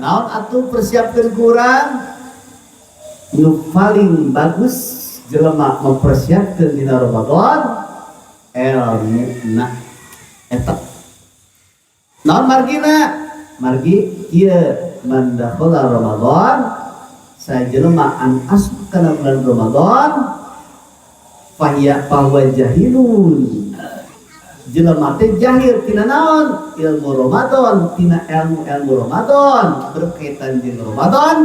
naon atuh persiapkeun kurang nu paling bagus jelema mempersiapkeun dina Ramadan ilmu eta naon margina margi ieu man dakhala Ramadan sajelema an asup kana bulan Ramadan fahuwa jahilun jelema teh jahil tina naon ilmu Ramadan tina ilmu Ramadan berkaitan jeung Ramadan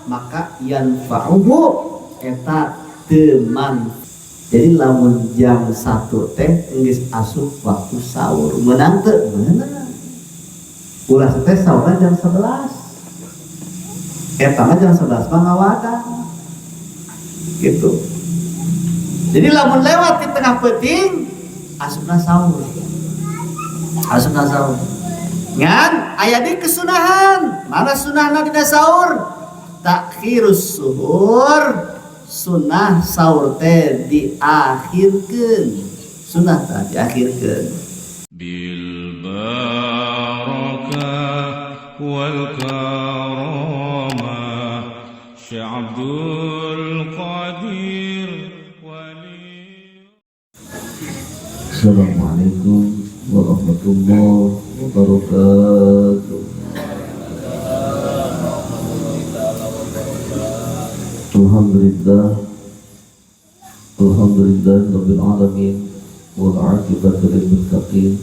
maka yanfa'uhu eta teman jadi lamun jam 1 teh geus asup waktu sahur meunang teu meunang ulah teh sahur jam 11 eta mah jam 11 mah ngawadang gitu jadi lamun lewat di tengah peuting asupna sahur ngan aya di kesunahan mana sunahna dina sahur takhirus suhur sunah sahur teh diakhirkeun sunah teh diakhirkeun bil barakah wal karamah Syekh Abdul Qadir wali. Assalamualaikum warahmatullahi wabarakatuh. Alhamdulillah rabbil alamin wal 'aqibatu lil muttaqin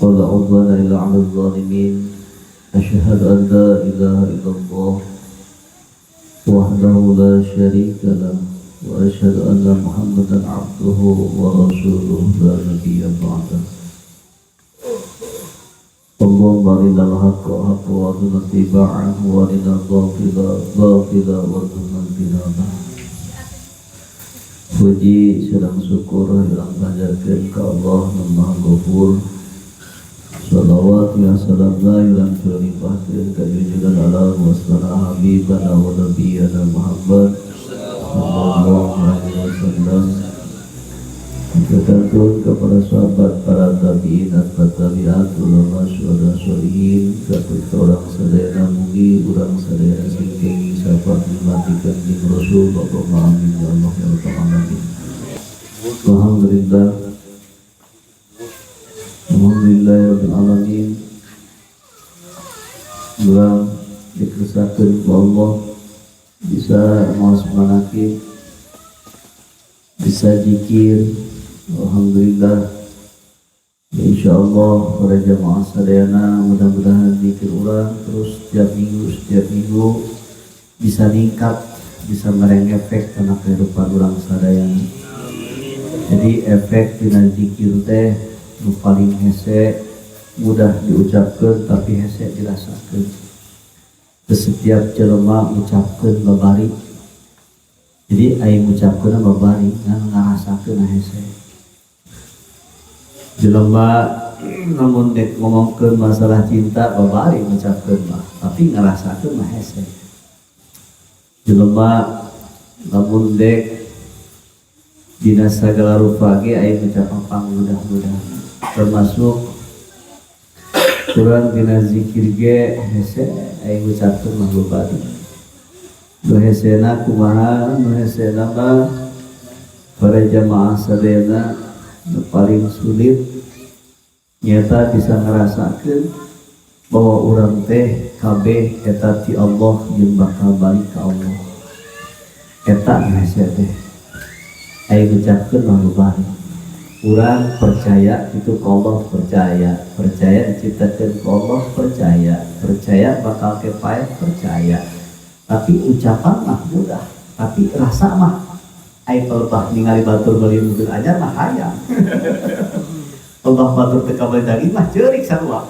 wala 'udwana illa 'alal zalimin asyhadu an la ilaha illallah wahdahu la syarika lah wa asyhadu anna muhammadan 'abduhu wa rasuluhu la nabiyya ba'dahu. Allahumma arinal haqqa haqqa warzuqna ittiba'ahu wa arinal batila batila warzuqna ijtinabah. Puji sedang syukur hilang panjatkeun ka Allah nu Maha Ghafur. Shalawat ya salam hilang limpahkeun ka junjungan alam wasana habibana wa nabiyana Muhammad sallallahu alaihi wasallam. Ketentuan kepada sahabat para tabi'in dan tabi'at ulama syuhada sholihin kepada orang sadayana mugi urang sadayana singking syafaat dimatikan di Rasul Bapak Amin ya Allah ya Rabbal Alamin. Alhamdulillah Rabbil Alamin. Urang dikersakakeun ku Allah bisa maos manakib bisa zikir. Alhamdulillah, insyaallah para jamaah sadayana mudah-mudahan zikir urang terus setiap minggu bisa ningkat, bisa merengefek karena kehidupan urang sadayana. Jadi efek dina zikir teh nu paling hese mudah diucapkeun tapi hese dirasakeun. Setiap jelema ngucapkeun babari. Jadi aing ngucapkeun babari ngan ngarasakeun hese. Jelema namun dek ngomongkeun masalah cinta babari ngucapkeun mah tapi ngarasakeun mah hese. Jelema namun dek dina sagala rupa ge aya ngucapan pangmudah-mudahan termasuk urang dina zikir ge hese aya ngucapkeun mah babari. Nu hesena kumaha nu hesena mah para jamaah sadayana nu paling sulit nyata bisa ngerasakeun bahwa urang teh kabeh eta ti Allah jeung bakal balik ka Allah. Eta hese teh aya ngucapkeun mah bari. Urang percaya itu ka Allah percaya diciptakeun ka Allah percaya bakal kepae percaya. Tapi ucapan mah mudah, tapi rasa mah ai pelebah ningali batur beli mungkin ajar mah hayang. Pelebah batur teu kabali daging mah ceurik sarua.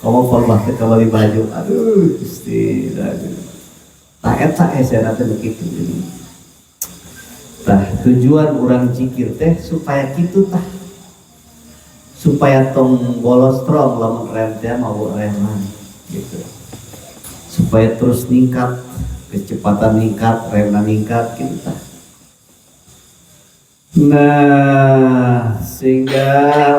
Komo pelebah teu kabali baju, aduh Gusti. Tah eta esena teh begitu jadi. Tah tujuan urang zikir teh supaya kitu tah. Supaya tong bolos strong lamun rem teh mau reman gitu. Supaya terus ningkat, kecepatan ningkat, remna ningkat gitu tah. Nah, sehingga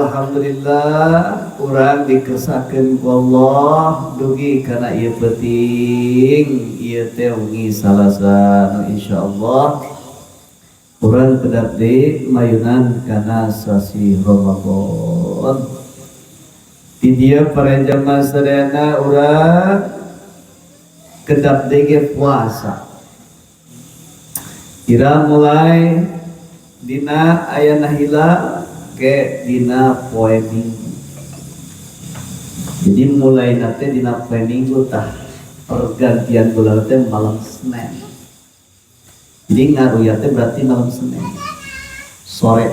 alhamdulillah urang dikesakeun ku Allah dugi kana ieu penting ieu teh wengi salasa nu insyaallah urang kedap deui mayunan kana sasi Ramadan. Di dia para jamaah sadayana urang kedap deui puasa. Kira mulai dina ayana hilal ke dina poe minggu. Jadi mulai nanti dina poe minggu tah pergantian bulan teh malam Senin. Jadi ngaruh teh berarti malam Senin sore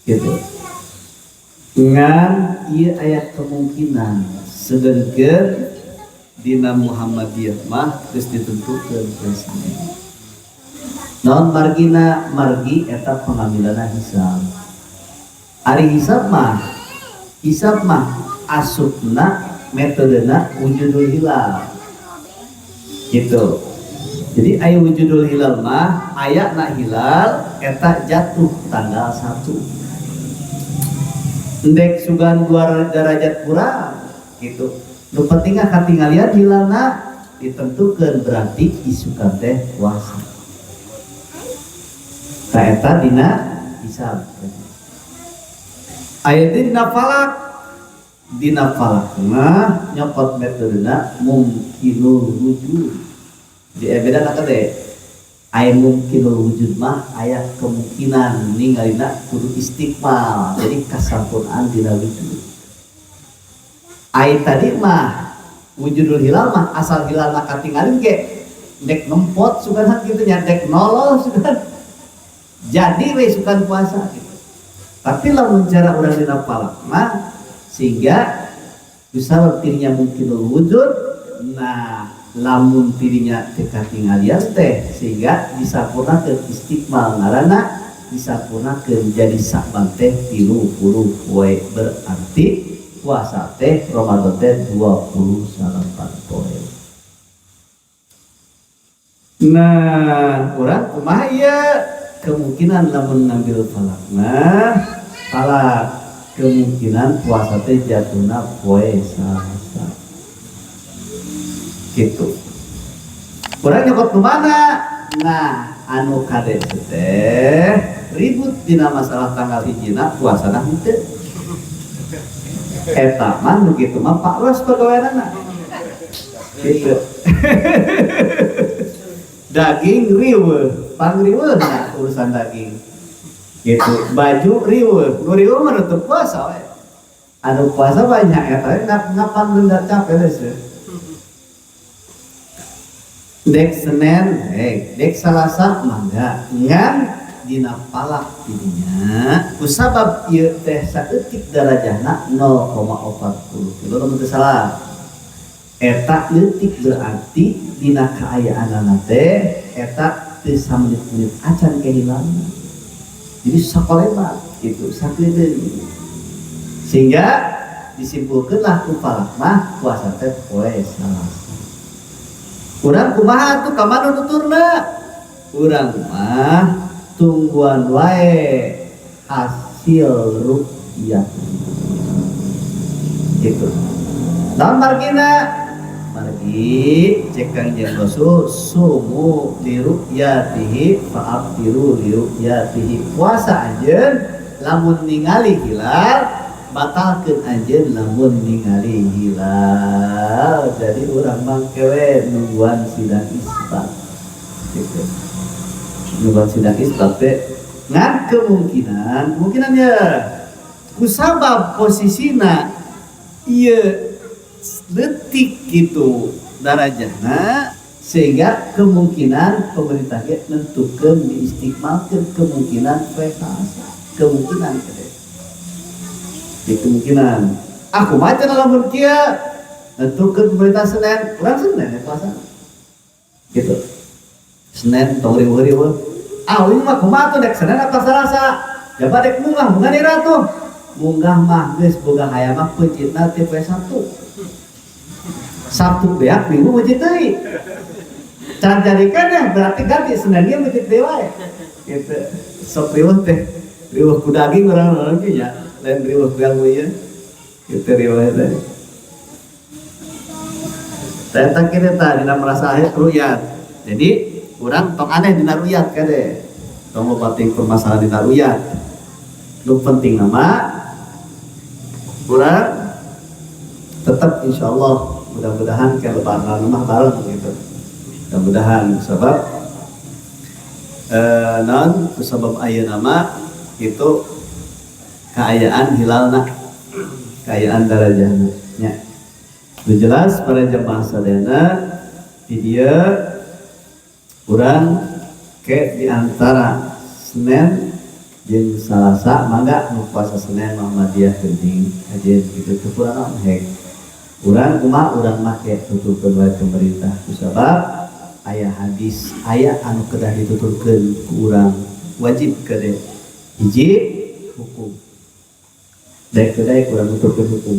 gitu. Ngan ieu aya kemungkinan sedengkeun dina Muhammadiyah mah geus ditentukeun poe Senin. Non margina margi eta pengambilan hisab. Ari hisab mah asupna metodena wujudul hilal. Gitu. Jadi aya wujudul hilal mah aya na hilal eta jatuh tanggal 1. Endek sugan 2 derajat kurang gitu. Nu penting katinggalian hilalna ditentukeun berarti isukan teh puasa. Eta dina hisab. Aya dina falak mah nyokot metodena mungkinul wujud. Di beda teh aya mungkinul wujud mah aya kemungkinan ningalina kudu istiqmal. Jadi kasampurnaan dina wujud. Aya tadi mah wujudul hilal mah asal hilal mah katinggalin ge dek nempot sugan kitu nya dek nolol sugan. Jadi we sukan puasa gitu. Tapi lamun cara urang dina palak mah sehingga bisa tirinya mungkinul wujud. Nah, lamun tirinya teh katinggalian teh sehingga disapurnakeun istiqmal ngaranna disapurnakeun jadi saban teh 30 poe berarti puasa teh Ramadan teh 29 poe. Nah, urang kumaha ieu? Kemungkinan lamun ngambil falak kemungkinan puasa teh jatuhna poe Salasa gitu. Urang nyokot ke mana? Nah, anu kade teh ribut dina masalah tanggal hijina puasana henteu. Eta mah nu kitu mah Pak Ros pagaweanana. Gitu. Daging riweuh, pangriweuh na urusan daging. Gitu. Baju riweuh, nu riweuh mah teu puasa we. Anu puasa banyak eta ngapan beundak capek geus. Dek Senin, dek Salasa mangga ngan dina palak tidinya kusabab ieu teh saeutik darajahna 0,40 kilo lamun teu salah. Eta leutik berarti dina kaayaanana teh eta teu samenit-menit acan kehilangan. Jadi sakolebat gitu, sakleudeung. Sehingga disimpulkeunlah ku palak mah puasa teh poe Salasa. Urang kumaha tuh ka mana nuturna? Urang mah tungguan wae hasil ruqyah. Gitu. Naon margina? Margi cek Kangjeng Rasul sumu li ruqyatihi fa'aftiru li ruqyatihi. Puasa anjeun lamun ningali hilal batalkeun anjeun lamun ningali hilal. Jadi urang mangkewe nungguan sidang isbat. Gitu. Nungguan sidang isbat teh ngan kemungkinannya kusabab posisina ieu leutik gitu darajahna sehingga kemungkinan pemerintah ge nentukeun diistiqmalkeun kemungkinan prestasi kemungkinan teh. Kemungkinan aku macan lamun kieu nentukeun pemerintah Senin urang Senin ya puasa gitu. Senin tong riweuh-riweuh ini mah kumaha tuh dek Senin apa Salasa coba dek munggah nih ratu munggah mah geus boga hayang mah peujitna teh poe Sabtu beak Minggu meujit deui can jadikeun ya berarti ganti Senin ge meujit deui wae gitu. sok riweuh teh riweuh ku daging orang ge nya lain riweuh ku ilmu ieu kitu riweuh teh eta kitu tah dina merasa ruyat jadi urang tong aneh dina ruyat kade tong lobating permasalahan dina ruyat nu penting nama urang tetap insyaallah mudah-mudahan ke lebaran mah bareng gitu mudah-mudahan sebab non sebab aya nama itu keayaan hilalna keayaan darajahna nya jelas para jemaah sadayana di dia urang ke diantara Senin jeung Salasa mangga nu puasa Senin Muhammadiyah geuning ajeun kitu teu kurang hek urang kumaha urang make tutupkeun wae pemerintah kusabab aya hadis aya anu kedah ditutupkeun ku urang wajib kade hiji hukum daek kedai urang tutupkeun hukum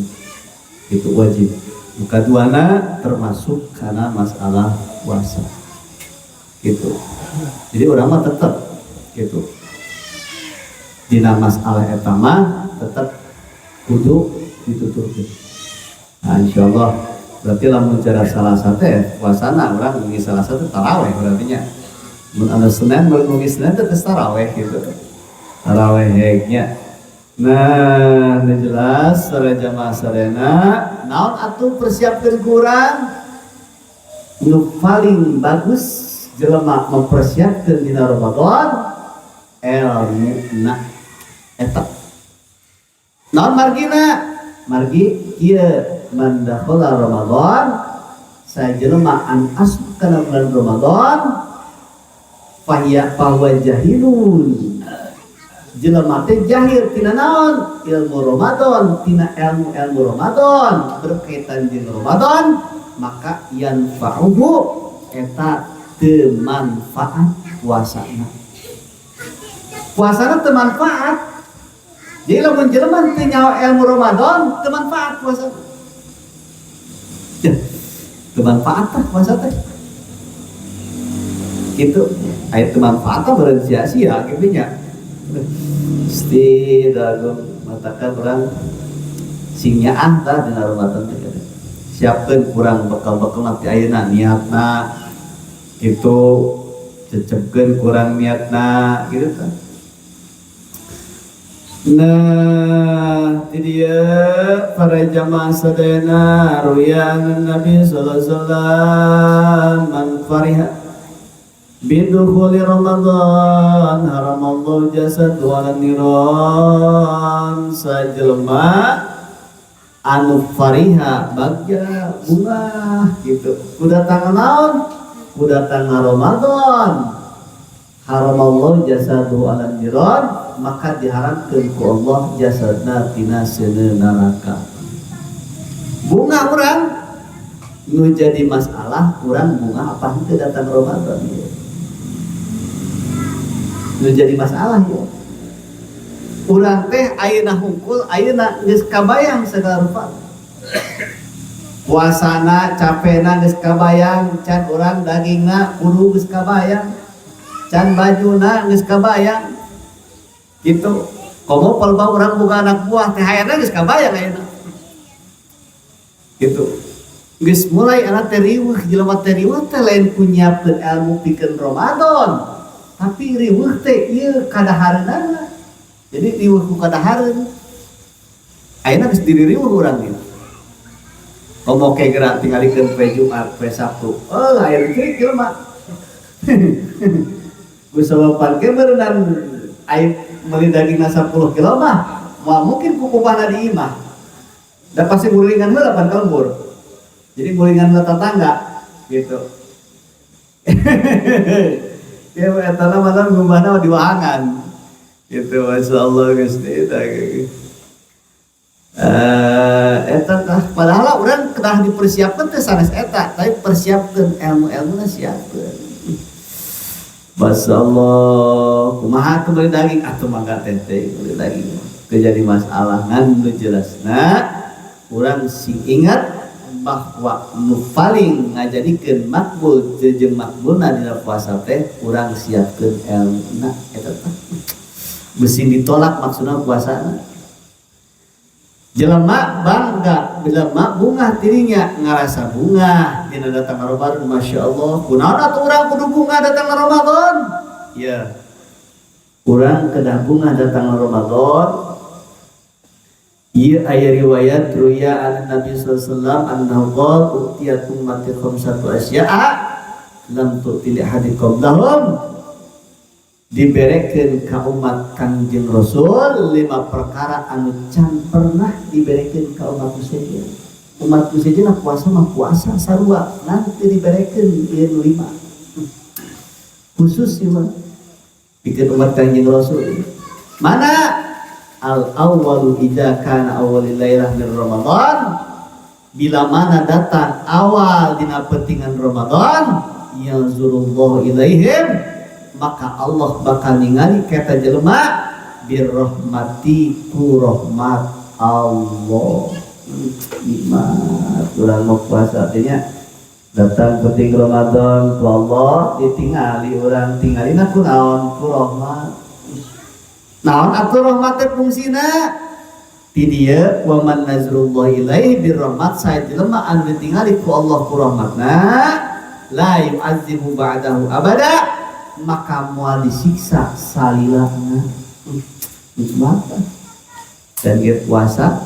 itu wajib nu kaduana termasuk kana masalah puasa gitu jadi urang mah tetep gitu dina masalah eta mah tetep kudu ditutupkeun. Nah, insyaallah berarti lamun cara Salasa teh puasana urang nungi Salasa teh tarawih berarti nya. Mun anu Senin nungi Senin teh tarawih gitu. Tarawih nya. Nah, nu jelas para jamaah sadayana naon atuh persiapkeun kurang nu paling bagus jelema mempersiapkeun dina Ramadan ilmu eta naon margina margi ieu man dakhala Ramadan sajelema an asuk kana bulan Ramadan fahuwa jahilun jelema teh jahil tina naon ilmu Ramadan tina ilmu Ramadan berkaitan jeung Ramadan maka yanfa'uhu eta teu manfaat puasana puasana teu manfaat jadi lamun jelema teu nyawa ilmu Ramadan teu manfaat puasa teu manfaat tah puasa teh kitu aya teu manfaat tah beureun sia-sia kitu nya mesti dagung matakan urang sing nyaah tah dina Ramadan teh siapkeun kurang bekal-bekal nanti ayeuna niatna itu cecepkeun kurang niatna gitu kan. Nah, di dia para jamaah sadayana ruyan Nabi sallallahu alaihi wasallam man fariha bidukhuli Ramadan haramallahu jasadu ala niran sajelma anu fariha bagja bunga gitu kudatang naon kudatang Ramadan haramallahu jasadu ala niran maka diharamkan ku Allah jasadna tina seuneun neraka bunga urang nu jadi masalah urang bunga apa henteu datang Ramadan ya. Nu jadi masalah ya urang teh ayeuna hungkul ayeuna geus kabayang segala rupa puasana capena geus kabayang can urang dagingna kudu geus kabayang can bajuna geus kabayang gitu komo palba urang boga anak buah teh hayana geus kabayang ayeuna gitu geus mulai anak teh riweuh jelema teh riweuh teh lain ku nyiapkeun ilmu pikeun Ramadan tapi riweuh teh ieu kadahareunana jadi riweuh ku kadahareun ayeuna geus diri riweuh urang ieu komo ke gerak tingalikeun poe Jumat poe Sabtu aya trik jelema ku sababan ke berenang aya beli daging 10 kilo mah mungkin kukupana di imah dan pasti gulingan heula pan kalembur jadi gulingan heula tetangga gitu ya eta mah ngubahna di wahangan gitu masyaallah geus eta eta padahal urang kedah dipersiapkeun teh sanes eta tapi persiapkeun ilmu-ilmuna siapkeun Masya Allah, kumaha kembali daging atau mangga tete kembali daging kejadi masalah ngan nu jelasna urang sing ingat bahwa nu paling ngajadikeun makbul jeung makbulna dina puasa teh urang siapkeun ilmuna eta teh besi ditolak maksudnya puasana. Jelema bangga, jelema bunga dirinya ngarasa bunga dina datang Ramadan, masya Allah. Kunaon atuh urang kudu bunga datang Ramadan? Ya, urang kedah bunga datang Ramadan. Ieu aya riwayat ruya an Nabi sallallahu alaihi wasallam annahu qala utiyat ummati khamsatu asya'a lam tu'ti li ahadin qablahum. Diberekeun ka umat Kangjeng Rasul 5 perkara anu can pernah diberekeun ka umat muslimin. Umat muslimin puasa mah puasa sarua, nanti diberekeun ieu 5. Khusus sih mah bikin umat Kangjeng Rasul. Mana al-awwalu idza kana awwalul lailah min Ramadan, bila mana datang awal dina pentingan Ramadan, yanzurullahu ilaihim, maka Allah bakal ningali kata jelema birrahmati ku rahmat Allah. Nikmat urang mau puasa artinya datang penting Ramadan ku Allah ditingali urang tingalina ku naon ku rahmat. Naon atuh rahmat teh fungsina? Di dieu wa man nazrullah ilaihi birrahmat sae jelema anu ditingali ku Allah ku rahmatna la yu'adzibu ba'dahu abada, maka moal disiksa salilahna. Nikmat dan dia puasa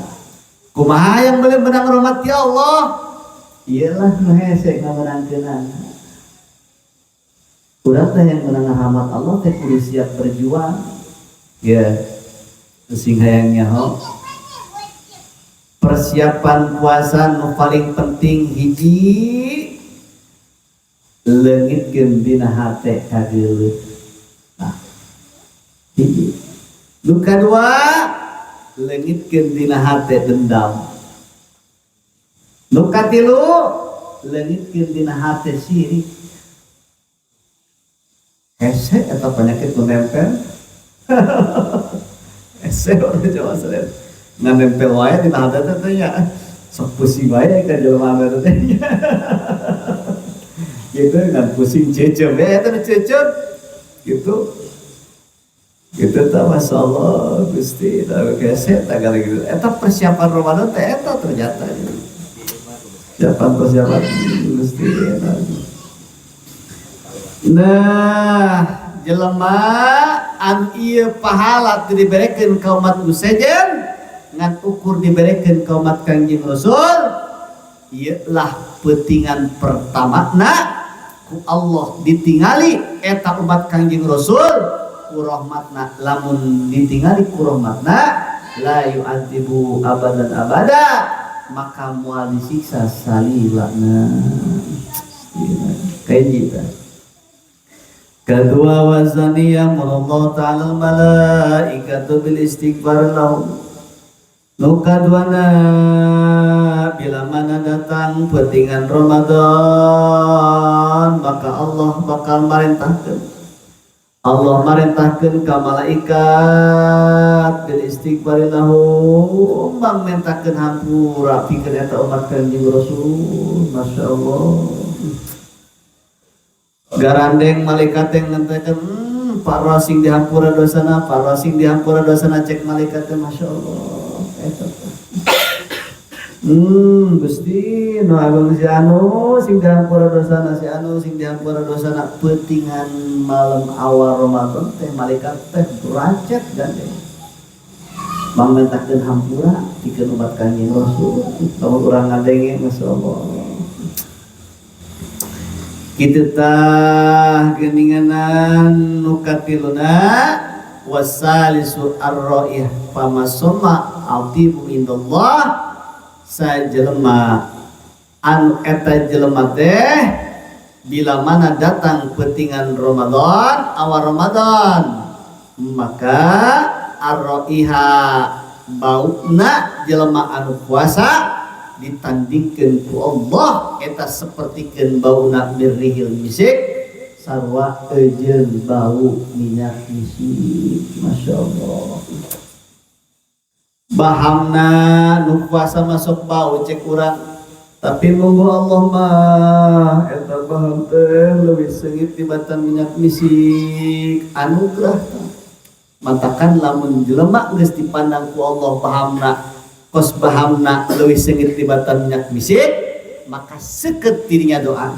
kumaha yang boleh menang rahmat ya Allah? Iyalah nu hese ngamenangkeunana. Urang teh yang menang rahmat Allah teh kudu siap berjuang. Ya, sing hayang nyaho. Persiapan puasa nu paling penting hiji leungitkeun dina hate kageuleuh. Nah, hiji. Nu kadua leungitkeun dina hate dendam. Nu katilu leungitkeun dina hate sirik. Hese eta penyakit nu nempel. Hese orang Jawa Selen ngan nempel wae dina hate teh nya. Sok pusing wae ka jelema teh nya. Gitu kan pusing cecep ya eta cecep gitu tak Masya Allah Gusti tapi keset kali gitu eta persiapan Ramadan teh eta ternyata persiapan Gusti eta. Nah jelema an ieu pahala teu diberekeun ka umat muslimin ngan ukur diberekeun ka umat Kangjeng Rasul ieu lah pentingan pertamana ku Allah ditingali eta umat Kangjeng Rasul ku rahmatna, lamun ditingali ku rahmatna la yu'adzibu abadan abada, maka moal disiksa salilana. Kayak gitu. Kedua wazaniyah Allah ta'ala malaikatu bil istighfar lahum. Nukaduana bila mana datang pentingan Ramadan, maka Allah bakal marintahkeun ka malaikat bil istighfar lahum, mangmentahkeun hampura pikeun eta umat Kangjeng Rasul. Masya Allah. Garandeng malaikat yang ngantekeun Pak Rosing dihampura dosana, Pak Rosing dihampura dosana, cek malaikat teh Masya Allah. Gusti nu agung si anu sing dihampura dosana, si anu sing dihampura dosana pentingan malam awal Ramadan teh malaikat teh racet gandeng mangmentahkeun hampura pikeun umat Kangjeng Rasul. Lamun urang ngadenge Masya Allah. Kitu tah geuninganan nu katiluna wasalisu ar-ra'ih pamasoma atibu indallah sajelema anu eta jelema teh bila mana datang pentingan Ramadan awal Ramadan maka ar-ra'iha bauna jelema anu puasa ditandingkeun ku Allah eta sapertikeun bauna birrihil misik sarua eujeun bau minyak misik. Masya Allah. Bahamna nu puasa masuk bau cek urang, tapi monggo Allah mah eta baham teh leuwih seungit tibatan minyak misik anugerah. Matakan lamun jelema geus dipandang ku Allah pahamna kos pahamna leuwih seungit tibatan minyak misik, maka seukeut dirinya doa.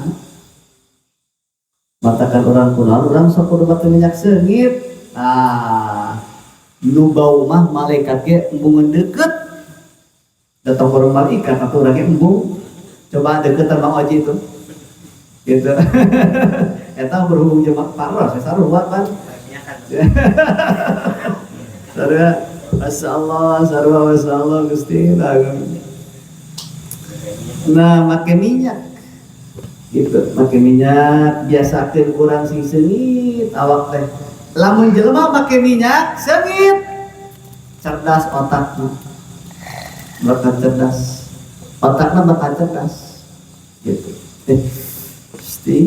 Matakan orang kunaon urang sok kudu batu minyak seungit. Nu bau mah malaikat ge embungeun deukeut. Datang orang malaikat atau urang ge embung. Coba deukeut Bang Oji itu. Gitu. Eta berhubung jeung paros saruat kan. Sarua masyaallah sarua masyaallah Gusti. Nah, make minyak gitu, make minyak biasakeun kurang sing seungit awak teh. Lamun jelema make minyak seungit, cerdas otakna. Bakal cerdas. Otakna bakal cerdas. Gitu. Gusti,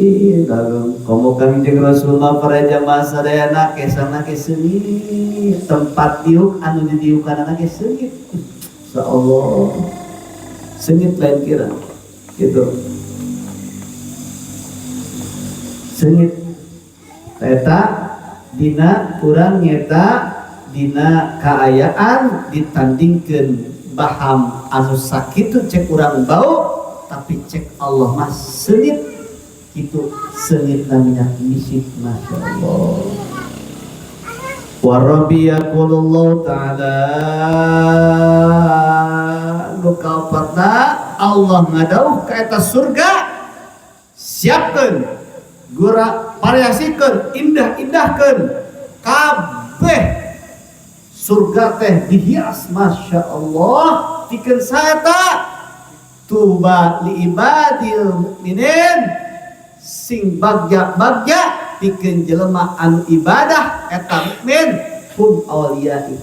dalam komo kami jeung Rasulullah para jamaah sadayana kesana ke seungit, tempat diuk anu didiukanana ke seungit. Insyaallah. Seungit lain kira. Gitu. Seungit eta dina urang nyeta dina kaayaan ditandingkeun baham anu sakitu cek urang bau tapi cek Allah mah seungit itu seungit namanya misik masyaallah. Wa rabbi yaqulullahu ta'ala nukaupatna Allah ngadauh ka eta surga siapkeun gura variasikeun indah-indahkeun kabeh surga teh dihias masyaallah pikeun saeta tuba li ibadil mukminin sing bagja-bagja pikeun jelema anu ibadah eta mukmin hum auliyai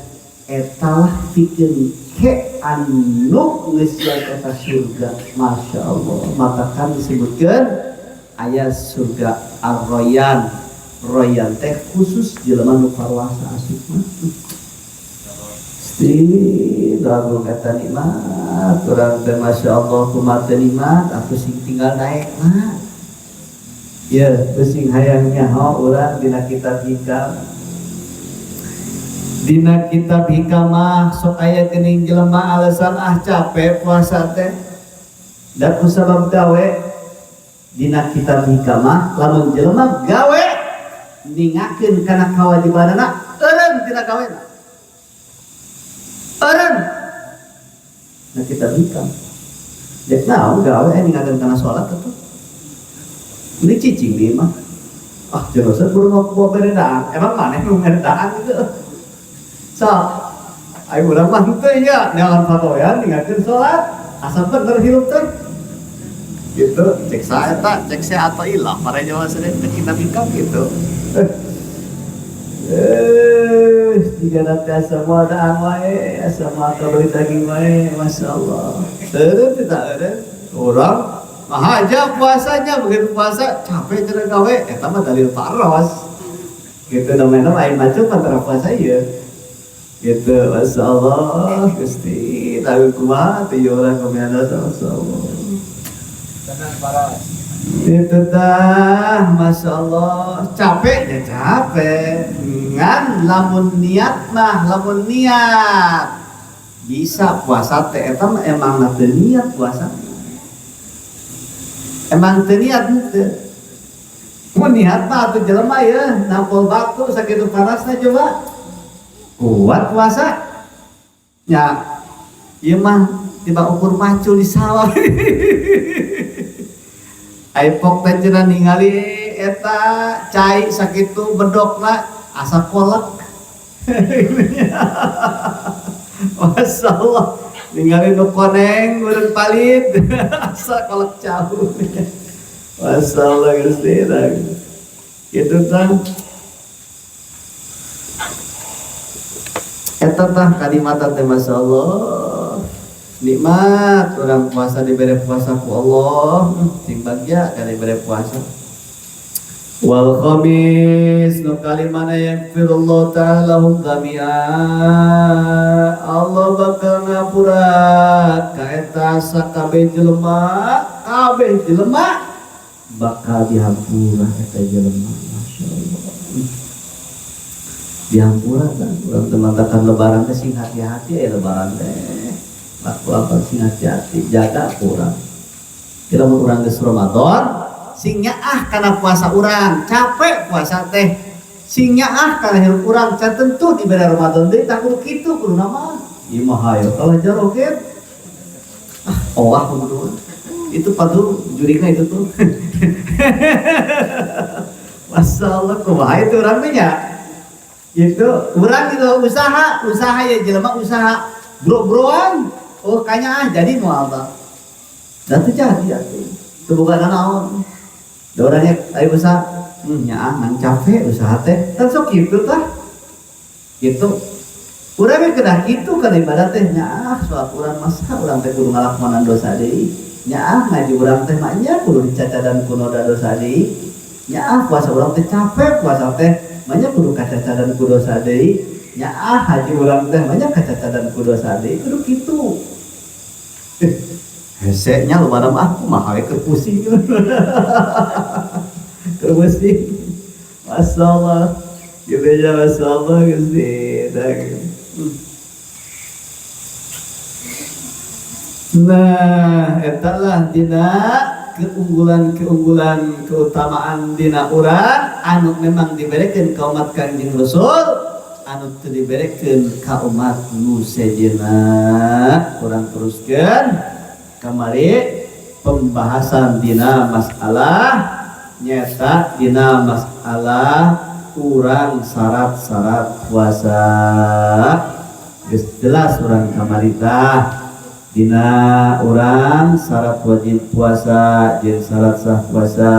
eta lah pikeun ke anu geus eta surga masyaallah. Maka kan disebutkeun aya surga ar-rayyan. Rayyan teh khusus jelema nu parwasa asup mah. Gusti dagu eta nikmat urang teh masyaallah kumaha teu nikmat aku sing tinggal daek mah. Ya, pusing hayangnya urang dina kitab hikam. Dina kitab hikam mah sok aya geuning jelema alasan capek puasa teh. Da ku sabab gawe dina kitab hikam mah lamun jelema gawe ningakeun kana kawajibanana eureun tina gawena. Eureun. Nah kitab hikam. Dek naon gawe ningakeun kana salat atuh. Ini cicing dia mah. Jerosan baru mau beredaan. Emang mana yang beredaan gitu? So, ayo udah mantu ya. Jangan fatoyan, tinggalkan sholat. Asal bener hidup teh. Gitu. Cek saya tak, cek saya atau ilah. Para Jawa sering kita bingkam gitu. Jika nanti asal mau ada wae, asal mau beli daging wae, masya Allah. Tidak ada orang. Aja puasanya begitu puasa capek cenah gawe eta mah dalil paros gitu namanya lain macam antara puasa ieu gitu masyaallah Gusti tahu kumaha teh urang kumaha masyaallah tenang paros itu tah masyaallah capek capek ngan lamun niat bisa puasa teh eta emang teu niat puasa. Emang teu niat henteu. Mun niat mah atuh jelema ya nampol batu sakitu panasna coba. Kuat puasa. Ya, ieu mah tiba ukur macul di sawah. Ai pok teh cenah ningali eta cai sakitu bedokna asa kolak. Masyaallah. Ningali nu koneng urang palit asa kolak jauh. Masyaallah Gusti kitu tah eta tah kalimat teh masyaallah nikmat urang puasa dibere puasa ku Allah sing bagja kana dibere puasa. Wal khamis nu kalimana yaghfirullahu ta'ala hum jami'a Allah bakal ngapura ka eta sakabeh jelema bakal dihampura eta jelema masyaallah dihampura kan urang teu mangtakan lebaran teh sing hati-hati lebaran teh laku apa sing hati-hati jaga urang kira mun urang geus Ramadan sing nyaah kana puasa urang capek puasa teh sing nyaah kana hirup urang can tentu di bere Ramadan deui tak kudu kitu kudu nama ieu mah hayo kalajar oge kudu itu padu jurigna itu tuh masalah kumaha itu urang teh nya gitu urang gitu usaha ya jelema usaha bro-broan oh kayaknya jadi mau apa dan itu jadi itu bukan naon da orangnya ayo usaha nyaah nang capek usaha teh kan sok kitu tah gitu urang ge kedah kitu kana ibadah teh nyaah soal urang masa urang teh kudu ngalakonan dosa deui nyaah ngaji urang teh mah nya kudu dicacadan ku noda dosa deui nyaah puasa urang teh capek puasa teh manya kudu kacacadan ku dosa deui nyaah haji urang teh manya kacacadan ku dosa deui kudu kitu hese nya loba mah kumaha we keur pusing keur pusing masyaallah gitu ya masyaallah Gusti nah etalah dina keunggulan keutamaan dina urang anu memang diberekeun ka umat Kangjeng Rasul anu teu diberekeun ka umat nu sejenna urang teruskeun kamari pembahasan dina masalah nyata dina masalah urang syarat-syarat puasa geus jelas urang kamari tah dina urang syarat wajib puasa jeung syarat sah puasa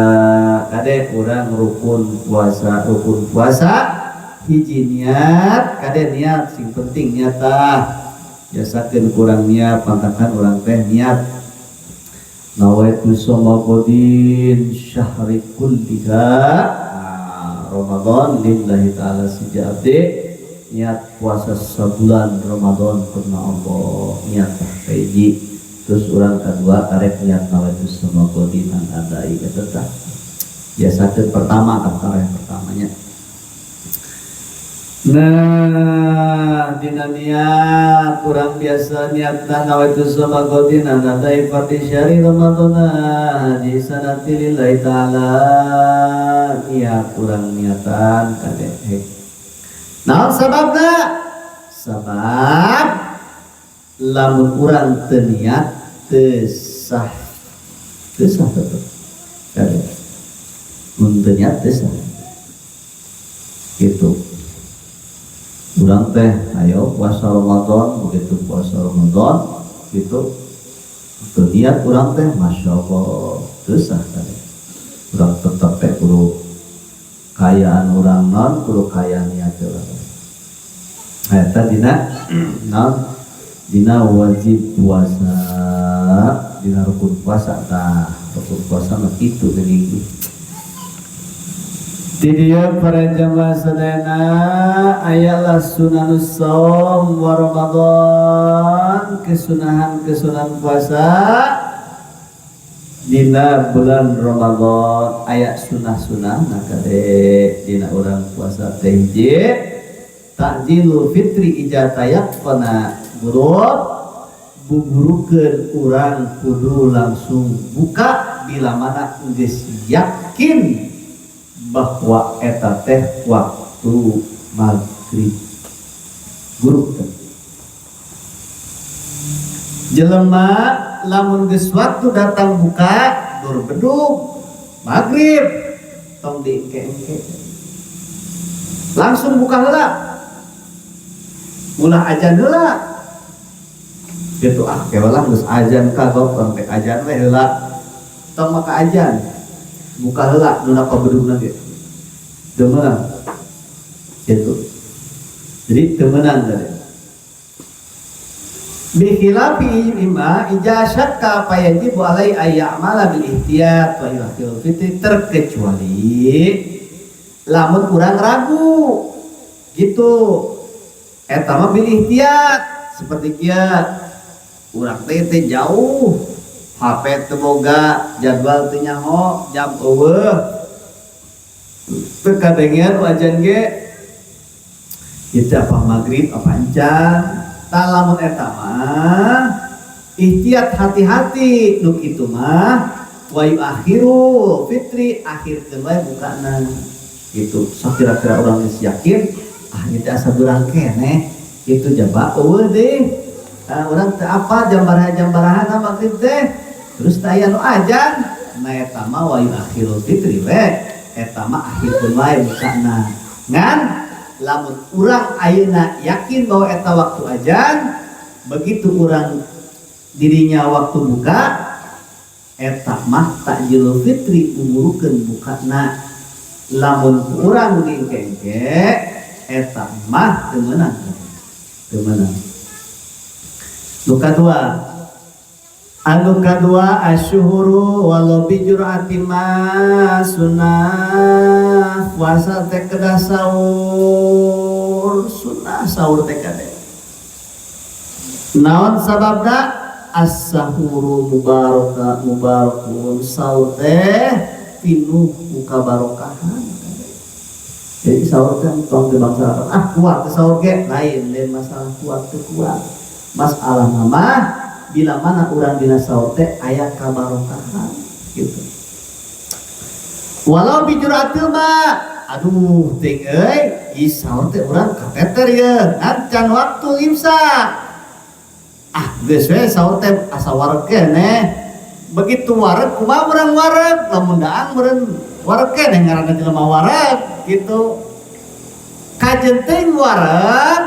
kade urang rukun puasa hiji niat kade niat sing penting niat tah biasakeun urang niat pantakan urang teh niat nawaitu shamadin syahri kulliha Ramadan lillahi ta'ala sejati niat puasa sebulan Ramadan karena Allah niat hiji terus orang kedua karek niat nawaitu shamadin an adai eta tah biasakeun pertama kan karek pertamanya nah dina niat kurang biasa niat nawaitu shamadin an adai fardhi syahri Ramadan di sanati lillahi ta'ala niat kurang niatan kadek nah sababna sabab lamun urang teu niat teu sah tetep kadek mun teu niat teu sah gitu urang teh ayo puasa Ramadan begitu puasa Ramadan gitu teu niat urang teh masyaallah teu sah kadek urang tetep teh kudu kayaan urang non kudu kaya niat urang eta dina wajib puasa dina rukun puasa tah rukun puasa mah kitu geuning di dieu para jamaah sadayana aya sunanus shaum wa Ramadan kesunahan puasa dina bulan Ramadan aya sunah-sunah nah kade dina urang puasa teh hiji takjilul fitri ijatayak kana buruk buburukeun urang kudu langsung buka bila mana geus yakin bahwa eta teh waktu maghrib buruk jelema lamun geus waktu datang buka dur bedug maghrib tong diengke-engke langsung buka heula ulah ajan heula gitu kewalah geus ajan kagok sampai ajan we heula tong maka ajan buka heula nu napa bedugna ge demeunang gitu jadi demeunang tadi bikhilafi imma ijazat ka payajib alai ayyamala bil ihtiyat wa ilahil fitri terkecuali lamun kurang ragu gitu eta mah bil ihtiyat seperti kieu urang teh jauh HP teu boga jadwal teu nyaho jam eueuh teu kadengeun wajan ge Itu apa maghrib apa encan. Talamun eta mah ihtiyat hati-hati nuk itu mah wa akhiru fitri akhirkeun wae bukana gitu. Sakira-kira urang geus yakin itu asa durang keneh itu jaba eueuh deh. Urang teu apa jam baraha maghrib teh terus teh aya nu ajan na eta mah wa akhiru fitri we eta mah akhirkeun wae bukana ngan lamun urang ayeuna yakin bahwa eta waktu ajan begitu urang dirinya waktu buka eta mah takjilul fitri umurukeun bukana lamun urang diengke-engke eta mah teu meunang nu kadua asyuhuru walau bijur'ati ma sunnah puasa teh kedah sahur sunnah sahur teh kade naon sababna as-sahuru mubarakun sahur teh pinuh muka barokahan. Jadi sahur teh tong di bangsa kuat sahur ge lain masalah kuat teu kuat masalah nama bila mana urang dina sahur teh aya kabarokahan gitu. Walau bijuratil mah aduh ting euy ieu sahur teh urang kateter ye ngan waktu imsak. Geus we sahur teh asa wareg keneh. Begitu wareg kumaha urang wareg lamun daang meureun wareg keneh ngaranna jelema wareg gitu. Kajen teuing wareg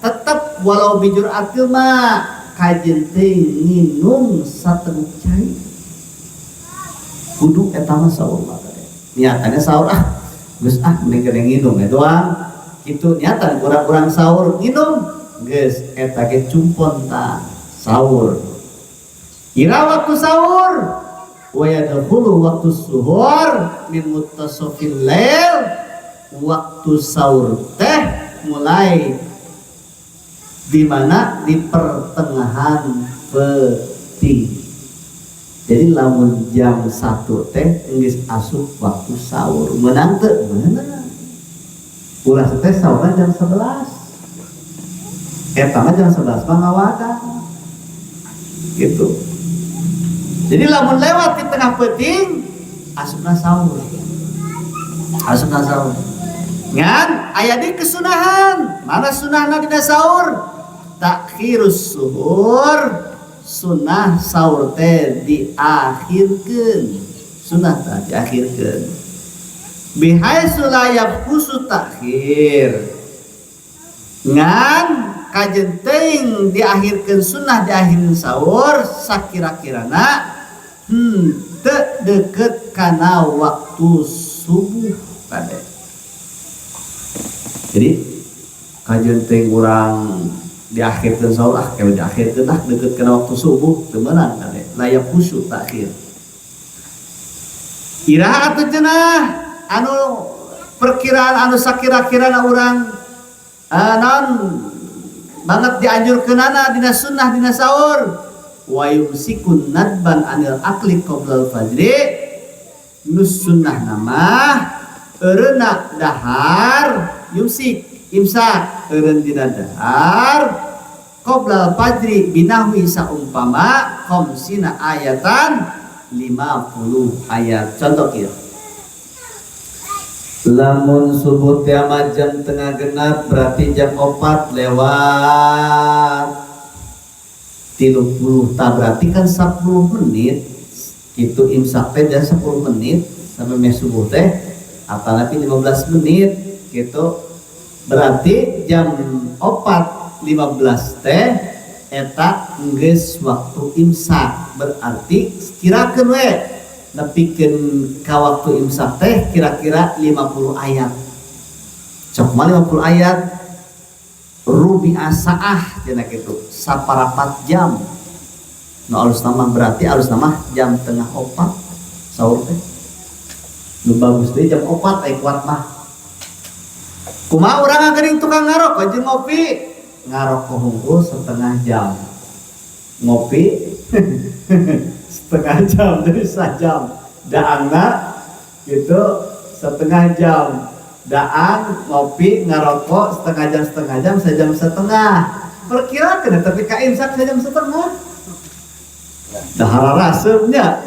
tetep walau bijuratil mah kajen teh nginum sateguk cai kudu eta mah sahur mah niatannya sahur geus mending geuning nginum doang kitu niatan kurang-kurang sahur nginum geus eta ge cumpon tah sahur ira waktu sahur wa yadkhulu waktu suhur min muttasafil lail waktu sahur teh mulai di mana di pertengahan peti. Jadi lamun jam 1 teh geus asup waktu sahur. Meunang teu? Meunang. Ulah teh sahurna jam 11. Eta mah jam 11 mah ngawadang. Gitu. Jadi lamun lewat di tengah peuting asupna sahur. Asupna sahur. Ngan aya di kesunahan. Mana sunahna dina sahur? Takhirus suhur sunnah sahur teh diakhirkeun sunnah teh diakhirkeun bihaitsu la yabqusu takhir ngan kajen teuing diakhirkeun sunnah diakhirkeun sahur sakira-kirana teu deukeut kana waktu subuh kade. Jadi kajen teuing urang diakhirkeun sahur kayak diakhirkeun deket kena waktu subuh teu meunang kade layak khusyuk takhir iraha atuh cenah anu perkiraan anu sakira-kirana urang naon banget dianjurkeunana dina sunnah dina sahur wa yumsikun nadban anil akli qoblal fajri nus sunnah nama eureuna dahar yumsik imsak eureun dina dahar qoblal fajri binahwi saumpama khamsina ayatan 50 ayat. Contoh kieu lamun subuh teh jam tengah genap berarti jam 4 lewat 30 tah berarti kan 10 menit itu imsak teh 10 menit sampai meh subuh teh apalagi 15 menit gitu. Berarti jam 4.15 teh eta geus waktu imsak berarti kirakeun we nepikeun ka waktu imsak teh kira-kira 50 ayat. Cok mah 50 ayat rubi asaah cenah kitu saparapat jam. Nu alus nama berarti alus nama jam tengah 4 sahur teh. Nu bagus teh jam 4 aya kuat mah. Kumaha urang ngageuning tukang ngarok jeung ngopi ngarok hungkul setengah jam ngopi setengah jam dari sajam daangna gitu setengah jam daan ngopi ngarokok setengah jam sejam setengah perkirakan tapi ka imsak sejam setengah dahara rasanya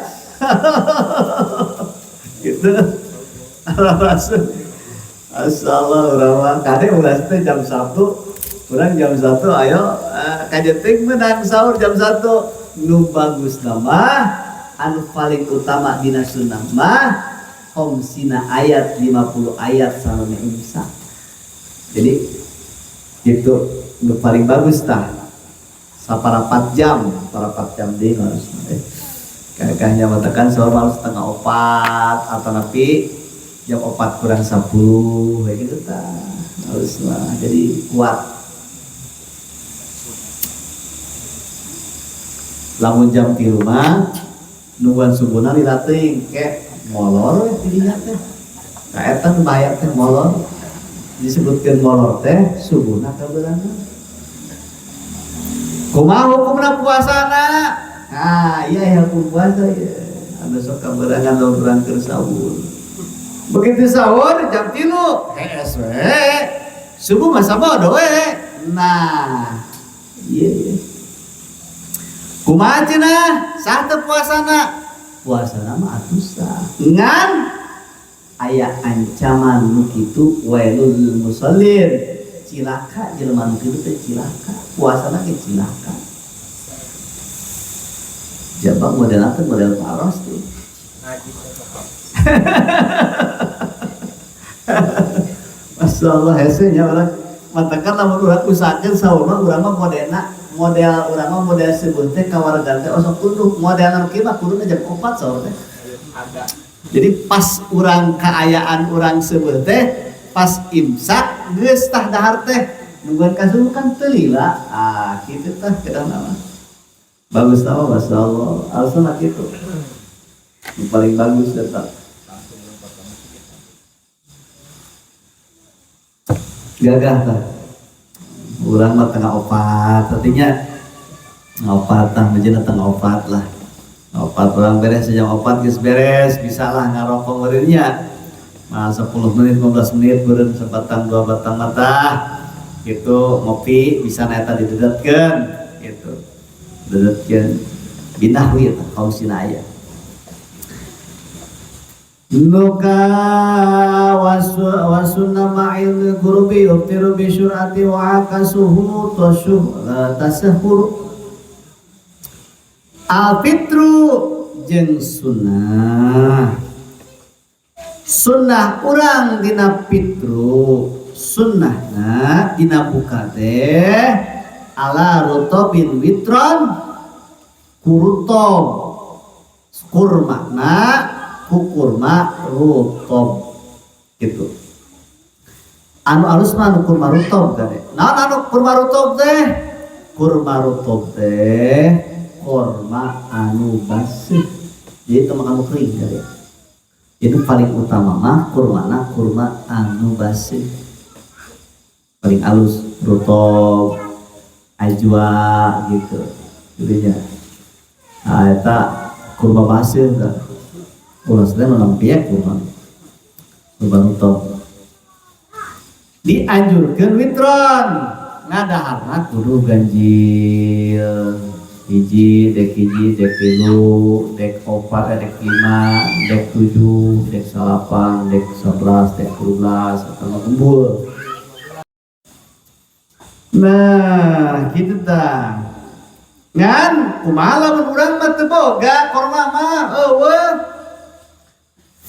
gitu rasanya asallah urang kade ulah teh jam 1 urang jam 1 ayo kajeting menang sahur jam 1 nu bagus nama anu paling utama dina sunnah mah homsina ayat 50 ayat salome imsak. Jadi itu nu paling bagus tah. Saparapat jam deui harus. Kakaknya matakan sahur harus setengah 4 atau napi jam 4 kurang 10 kayak gitu tah. Harus lah. Jadi kuat. Lamun jam 3 mah nungguan subuhna dilatih kayak molor tidinya teh. Ka eta nu bahaya teh molor. Disebutkeun molor teh subuhna kabeurangna. Kumaha hukumna puasana? Nah, iya hukum puasa ya. Anu sok kaberangan lamun urang keur sahur. Begitu sahur jam 3 hees we. Subuh mah sabodo we. Nah, iya. Kumaha cenah? Sah teu puasana? Puasana mah atuh sah. Ngan aya ancaman nu kitu wailul musallin. Cilaka jelema nu kitu teh cilaka. Puasana ge cilaka. Jabang modelna teh model paros tuh. Masyaallah hese nya urang matakan lamun urang usahakeun saur mah urang mah model sebut teh kawargan teh osok tunduk model anu kieu mah kuduna jam 4 saur teh. Jadi pas urang kaayaan urang sebut teh pas imsak geus tah dahar teh nungguan kasubuh kan teu lila. Ah kitu tah kedauna mah. Bagus tah masyaallah. Alsana kitu. Yang paling bagus tetap. Gagah tah. Urang mah tengah 4, artinya ngopat tah menjeuna tengah 4 lah. Ngopat urang beres jam 4 geus beres, bisa lah ngarokok meureunnya. Mah 10 menit 15 menit beureun sabatang 2 batang mata. Gitu ngopi bisa eta didedetkeun gitu. Dedetkeun binahwi tah kausina aya. Nuka wasunna ma'il gurubi yuftiru bi syur'ati wa akasuhu tasahhur al-fitru jeung sunnah urang dina fitru sunnahna dina buka teh ala rutobin witron kurutob kurmakna kurma rutob gitu. Anu alus mah anu kurma rutob teh. Naon anu kurma rutob teh? Kurma rutob teh kurma anu baseuh. Jadi itu anu kering teh. Itu paling utama mah kurmana kurma anu baseuh. Paling alus rutob ajwa gitu. Jadinya. Nah, eta kurma baseuh tah. Ulah sedang melampiak kurma rutob. Dianjurkeun witron ngadaharna kudu ganjil hiji dek 3 dek 4 dek 5 dek 7 dek 8 dek 11 dek 12 atau kumpul. Nah gitu tah ngan kumaha lamun urang mah teu boga kurma mah eueuh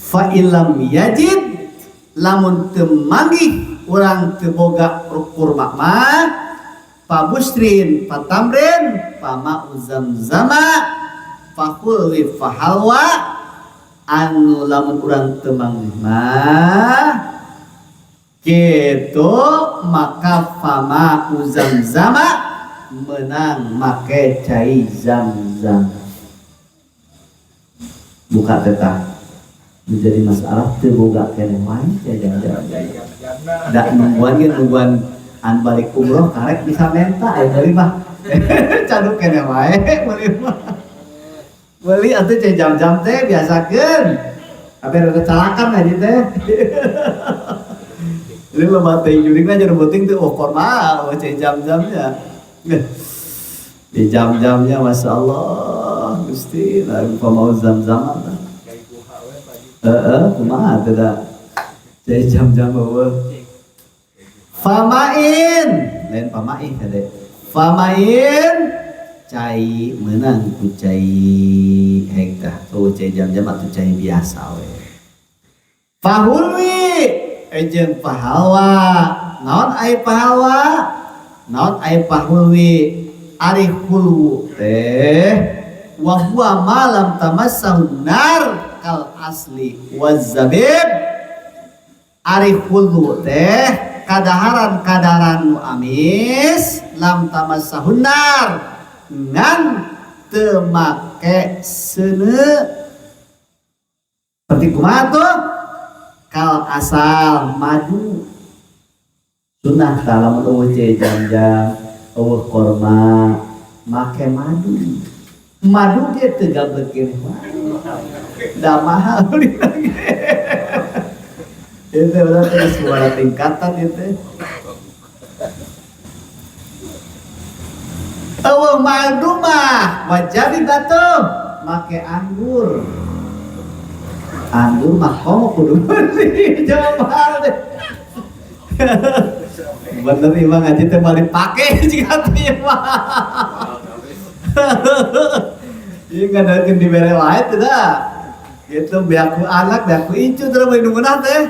fa illam yajid lamun teu manggih urang teu boga kurma mah pabusrin patamrin pama uzamzama fakul wi fahalwa anu lamun urang teu manggih mah kitu maka fama uzamzama menang make cai zam-zam buka tetah menjadi masalah terboga kene wae jangan-jangan dak nungguan an balik umroh karek bisa menta aya deui mah caduk kene wae meuli mah meuli atuh cai jam-jam teh biasakeun abe kecelakaan aja teh Jadi lemah teh juring aja penting tuh formal, jam-jamnya. Di jam-jamnya Masya Allah Gusti lalu pamau zam-zaman kumaha tidak jadi jam-jam bahwa famain lain pamain kade famain cai menang ku cai hekta tuh cai jam-jam atau cai biasa we fahulwi ejeng pahawa naon ai pahawa naon ai pahulwi ari hulu teh wa huwa malam tamassahun nar kal asli wazabib ari hulu teh kadaharan nu amis lam tamassahun nar ngan teu make seuneu seperti kumaha tuh kal asal madu sunah talamun eueuh jam-jam eueuh korma make madu dia teu begini da mahal itu berarti sebuah tingkatan itu eueuh madu mah wajib batu make anggur mah komo kudu bersih jangan mahal deh bener imang ngaji teh balik pake jika teh mah. Ieu ngadakeun di bere lain teh da. Gitu beaku anak beaku incu terus bari nungeunah teh.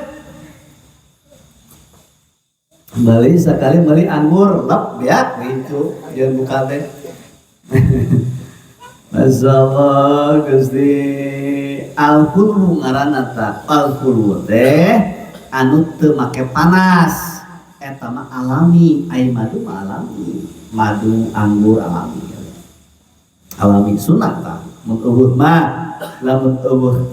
Bali sekali bali anggur lep beak incu jeung buka teh. Masyaallah Gusti al-hulu ngaranna ta al-hulu teh anu teu make panas. Eta mah alami, ai madu mah alami, madu anggur alami sunah tah. Mun eueuh mah, lamun eueuh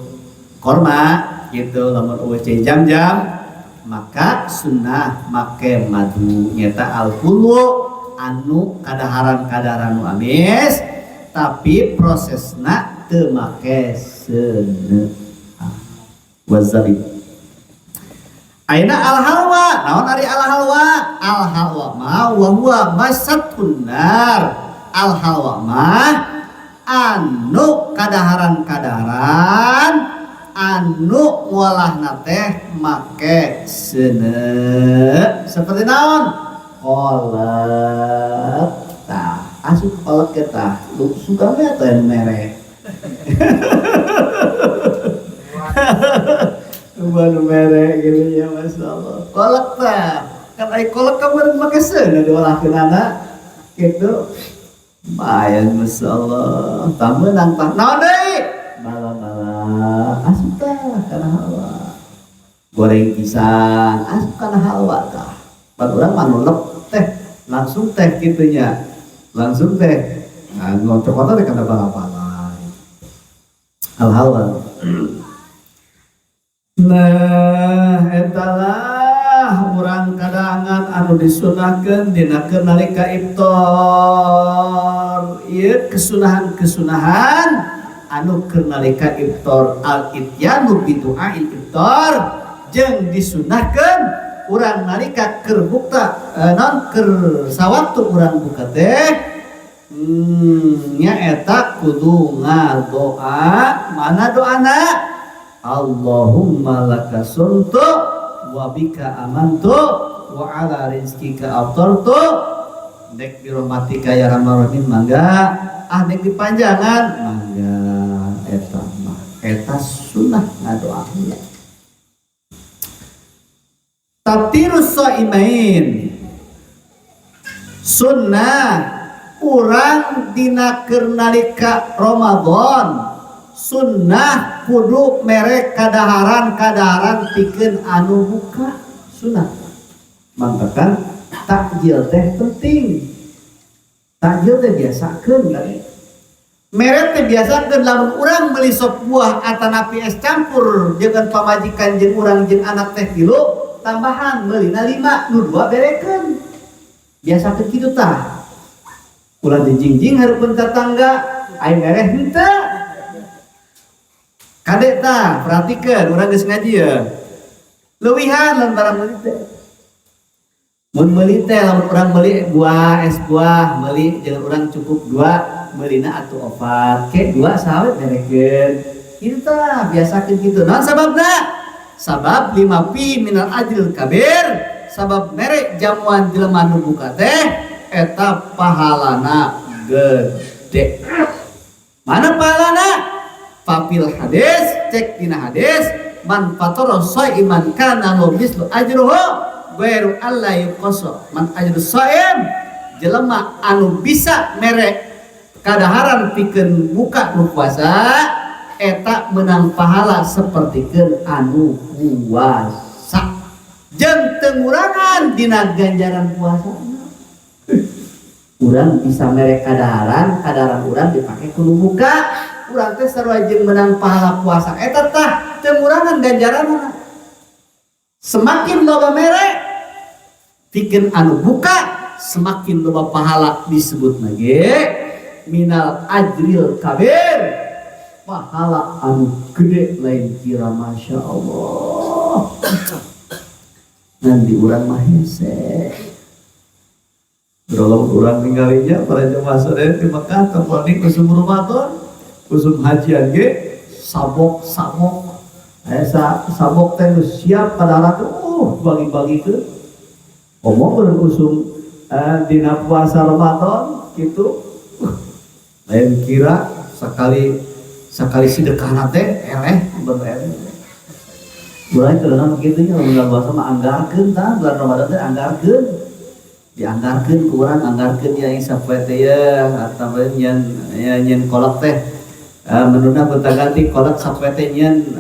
korma gitu, lamun eueuh jam-jam, maka sunnah make madu nyata al-hulu anu kadaharan-kadaharan nu amis, tapi prosesna teu make seuneu. Wazalib aina al-halwa, naon ari al-halwa? Al-halwa ma wa huwa masatun nar. Al-halwa ma anu kadaharan-kadaharan anu ngolahna teh make seuneu. Seperti naon? Kolak. Tah, asup kolak ge tah, lu suka mah teh mere. Baru merek gini ya Masya Allah. Kolak tah, kan ai kolak kamu make seuneu diolahkeun anak gitu. Mayan Masya Allah. Tah meunang tah naon deui? Bala-bala asup tah kana halwa. Goreng pisang asup kana halwa tah. Pan urang mah nulep teh langsung teh kitunya. Langsung teh. Nah, ngontrak-ngontrak teh kana bala-bala. Al-halwa. Nah, etalah urang kadangan anu disunahkeun dina keur nalika iftar. Ieu kesunahan-kesunahan anu keur nalika iftar al-ityanu bi du'ail iftar jeung disunahkeun urang nalika keur bukta naon keur sawaktu urang buka teh nya eta kudu ngadoa. Mana doana? Allahumma laka suntu wa bika amantu wa ala rizkika aftartu. Dek birahmatika ya rahman rahim mangga dek dipanjangan mangga eta mah eta sunah ngadoakeun. Taftirus shaimain sunnah urang dina keur nalika Ramadan sunnah kudu merek kadaharan pikeun anu buka sunnah. Mangkakan takjil teh penting. Takjil teh biasakeun kali. Merek teh biasakeun lamun urang meuli sop buah atanapi es campur jeung pamajikan jeung urang jeung anak teh 3 tambahan meulina 5 nu 2 berekeun. Biasakeun kitu tah. Ulah dijingjing hareupeun tetangga aya merek henteu. Kadek tah, perhatikan, orang geus ngaji ya. Leuwihan lan barang meuli teh. Mun meuli teh lamun urang meuli buah es buah meuli jeung urang cukup 2 meulina atuh 4 ke 2 sawet berekeun kitu tah biasakeun kitu naon sababna sabab 5 pi minal ajril kabir sabab mere jamuan jelema nu buka teh eta pahalana gede mana pahalana papil hadis cek dina hadis man fatara shaiman kana lahu mislu ajruhu Wairu Allah yukoso man ajru soem jelema anu bisa merek kadaharan pikeun buka nu puasa eta menang pahala sapertikeun anu puasa jeung teu ngurangan dina ganjaran puasa. Urang bisa merek kadaharan urang dipake kudu buka urang teh sarua jeung menang pahala puasa eta tah teu ngurangan ganjaranna. Semakin loba merek pikeun anu buka semakin loba pahala disebut lagi minal ajril kabir pahala anu gede lain kira masya Allah. Nanti urang mah hese berolong urang ninggalinya para jemaah sadaya di Mekah teleponi kusum Ramadan kusum hajian ge sabok sabok teh siap pada bagi-bagi ke omong berusum dina puasa Ramadan gitu lain kira sekali sedekah teh eleh bereleh mulai terkenal begitu nya bulan puasa mah anggarkeun tah bulan Ramadan teh anggarkeun dianggarkeun ku urang anggarkeun yang sapoe teh ya atawa nyen kolak teh menuna betah-ganti kolak sapoe teh nyen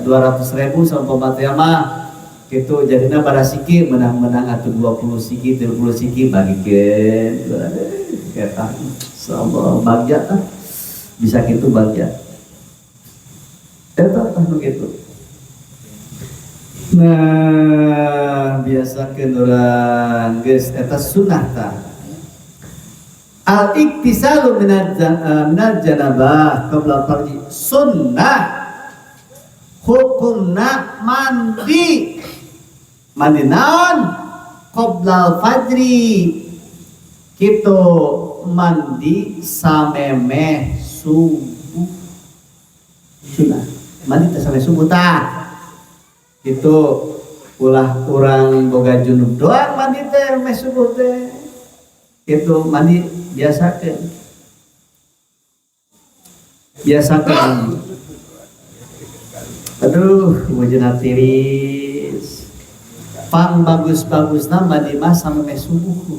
200.000 sampoma teh mah gitu jadinya pada siki menang-menang atau 20 siki 30 siki bagikeun eta insyaallah bagja tah bisa gitu bagja eta tah begitu. Nah biasakeun urang geus eta sunnah tah al iktisalu minal janabah qabla farji sunnah hukumna mandi naon qoblal fajri kitu mandi samemeh subuh sunah mandi teh samemeh subuh tah kitu ulah urang boga junub doang mandi teh meh subuh teh kitu mandi biasakeun aduh wujudna tiris pang bagus-bagusna mandi mah sampai subuh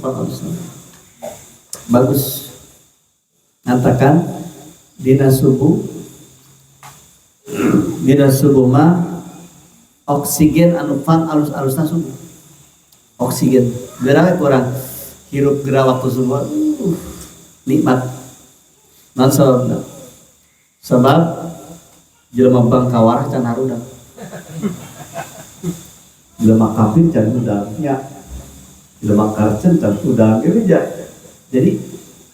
bagus ngatakan dina subuh mah oksigen anu pang alus-alusna subuh oksigen geura kurang hirup geura waktu subuh nikmat non sebab jelema bangkawar can harudang jelema kafir can udang nya jelema karcen can udang ge jadi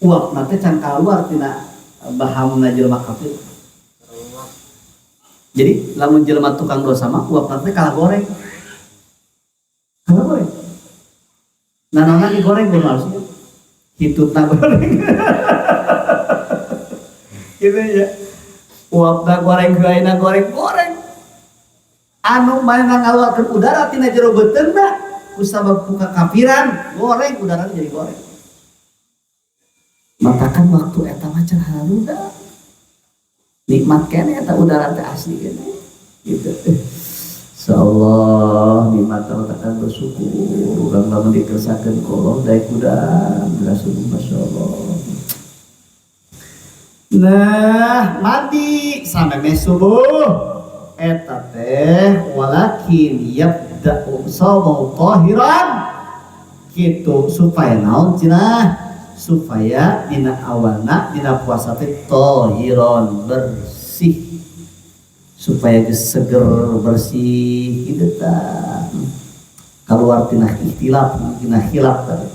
uap nate can kaluar tina bahamna jelema kafir jadi lamun jelema tukang dosa mah uap nate kalah goreng nanana digoreng gua harusnya hitutna goreng gitu ya uapna goreng gaina goreng anu mana ngaluarkeun udara tina jero beuteungna kusabab buka kafiran goreng udara jadi goreng matakan waktu eta mah can haruda nikmat keneh eta udara teh asli keneh gitu insyaallah nikmat matakan bersyukur urang lamun dikersakeun ku Allah daek udang bersyukur masyaallah. Nah mandi sampai meh subuh eta teh walakin yabda'u shawmu tahiran kitu supaya naon cenah supaya dina awalna dina puasa teh tahiran bersih supaya seger bersih kitu tah keluar tina ikhtilaf tina khilaf tadi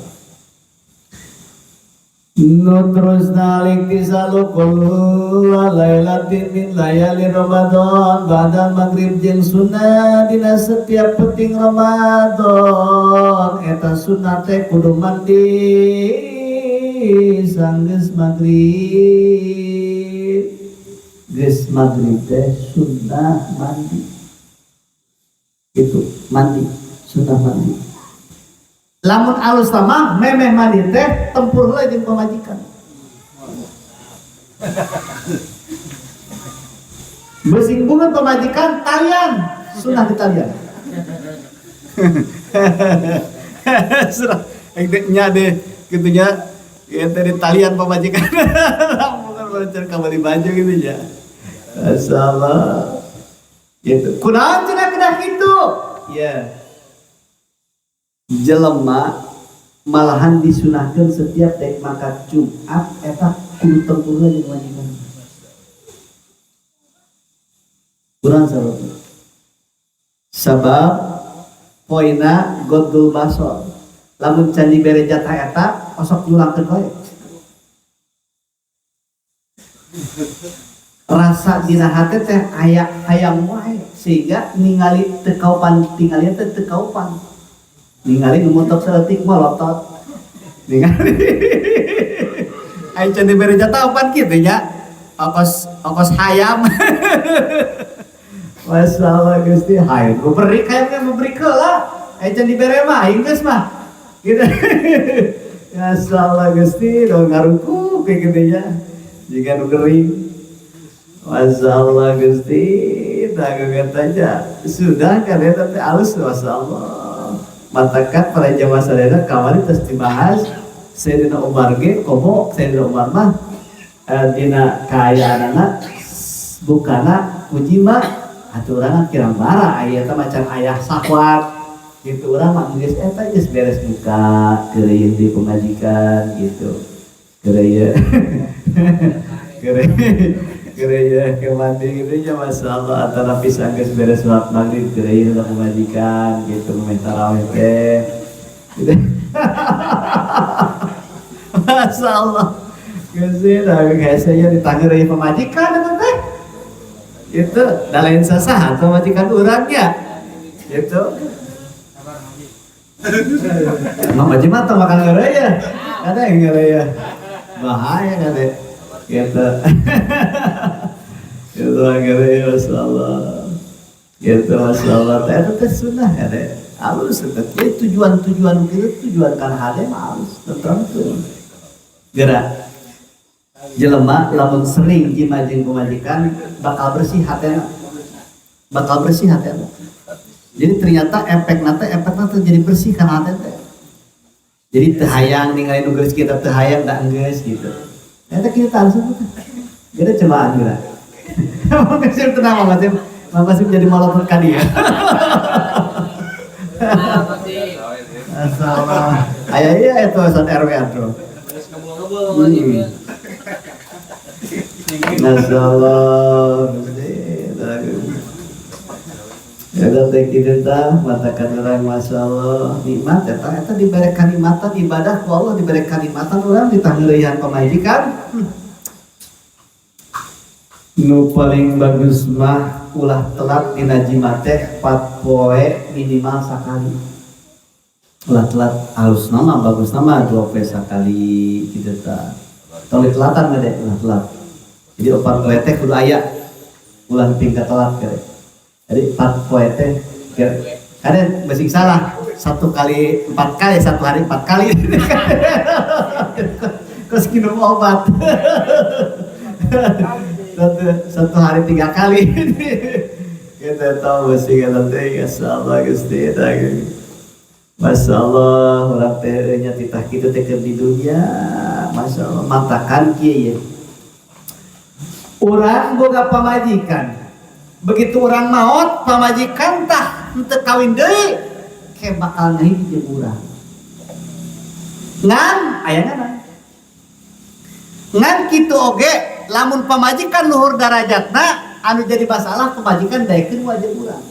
Nu terus nalik tisalukul lailatin min layali Ramadan ba'da maghrib jeung sunnah dina setiap penting Ramadan eta sunnah teh kudu mandi sanggeus maghrib geus maghrib teh sunnah mandi itu mandi sunnah mandi. Lamun alus lama memeh mandi teh tempur heula jeung pamajikan. Bersinggungan pemajikan talian, sunnah di talian. Nya deh gitunya ente di talian pemajikan. Bukan belajar kembali baju gitu ya. Masalah gitu. Kunaon cenah kedah kitu? Ya. Jelema malahan disunahkeun setiap dek maka Jumat eta kudu tempurna jeung majikan. Kurang sabab poina godul basor. Lamun can dibere jatah eta osok nyulangkeun wae. Rasa dina hate teh aya hayang wae sehingga ningali teu kaupan tingali teh teu kaupan. Ningali numuntok seletik molotot ningali aing can dibere jatah opan kitu nya ongkos hayam. Masalah Gusti hayam memberi kayaknya memberi keula aing can dibere mah aing geus mah gitu. Masalah Gusti do ngarungkuk kayak kitu nya jiga nu gering. Masalah Gusti dageget aja sudah kan eta teh alus masyaallah. Matakan para jamaah sadayana kamari tos dibahas Sayyidina Umar ge komo Sayyidina Umar mah dina kaayaanana bukana puji mah aturan kirang bara aya teh macan ayah sahwat gitu urang mah geus eta geus beres buka keureuy di pengajikan gitu keureuy gereja kemandi gitu ya masalah antara pisang geus beres salat maghrib gereja udah mengajikan gitu minta tarawih teh gitu. Masalah geus dah geus aya ditanggeureuy pemajikan eta teh itu da lain sasaha pemajikan urang ya gitu. Emang maji mah teu makan geureuy ada yang geureuy bahaya kade gitu. Itu akhirnya masalah gitu masalah itu teh sunnah ya deh halus jadi tujuan itu tujuan kan hade mah halus tertentu gerak jelema lamun sering jima jeung pemajikan bakal bersih hatena jadi ternyata efekna teh jadi bersih kan hate teh jadi teu hayang ningali nu geus kita teu hayang da geus gitu eta kita harus kita cobaan juga. Makasih tenang makasih jadi molotot kali ya. Masalah. Aya itu Ustaz RW atro. Masalah. Ya teh kitu tah matakan urang masalah nikmat eta dibere kalimatan ibadah ku Allah dibere kalimatan urang ditanggeureuyan pamajikan. Nu paling bagus mah ulah telat dina jimat teh 4 poe minimal sakali. Ulah telat halus nama bagus nama 2 poe sakali kitu tah. Tong telatan gede ulah telat. Jadi 4 poe teh kudu aya ulah tingkat telat gede. Jadi 4 poe teh ada masih salah 1 kali 4 kali 1 hari 4 kali. Terus minum obat. Satu hari 3 kali. Kita tahu mesti kita teh insyaallah Gusti eta. Masyaallah urang teh nya titah kitu teh keur di dunia. Masyaallah matakan kieu. Urang boga pamajikan. Begitu orang maot pamajikan tah henteu kawin deui ke bakal ngahiji jeung urang. Ngan aya ngan kitu oge lamun pamajikan luhur darajatna anu jadi masalah pamajikan daekeun wajib urang.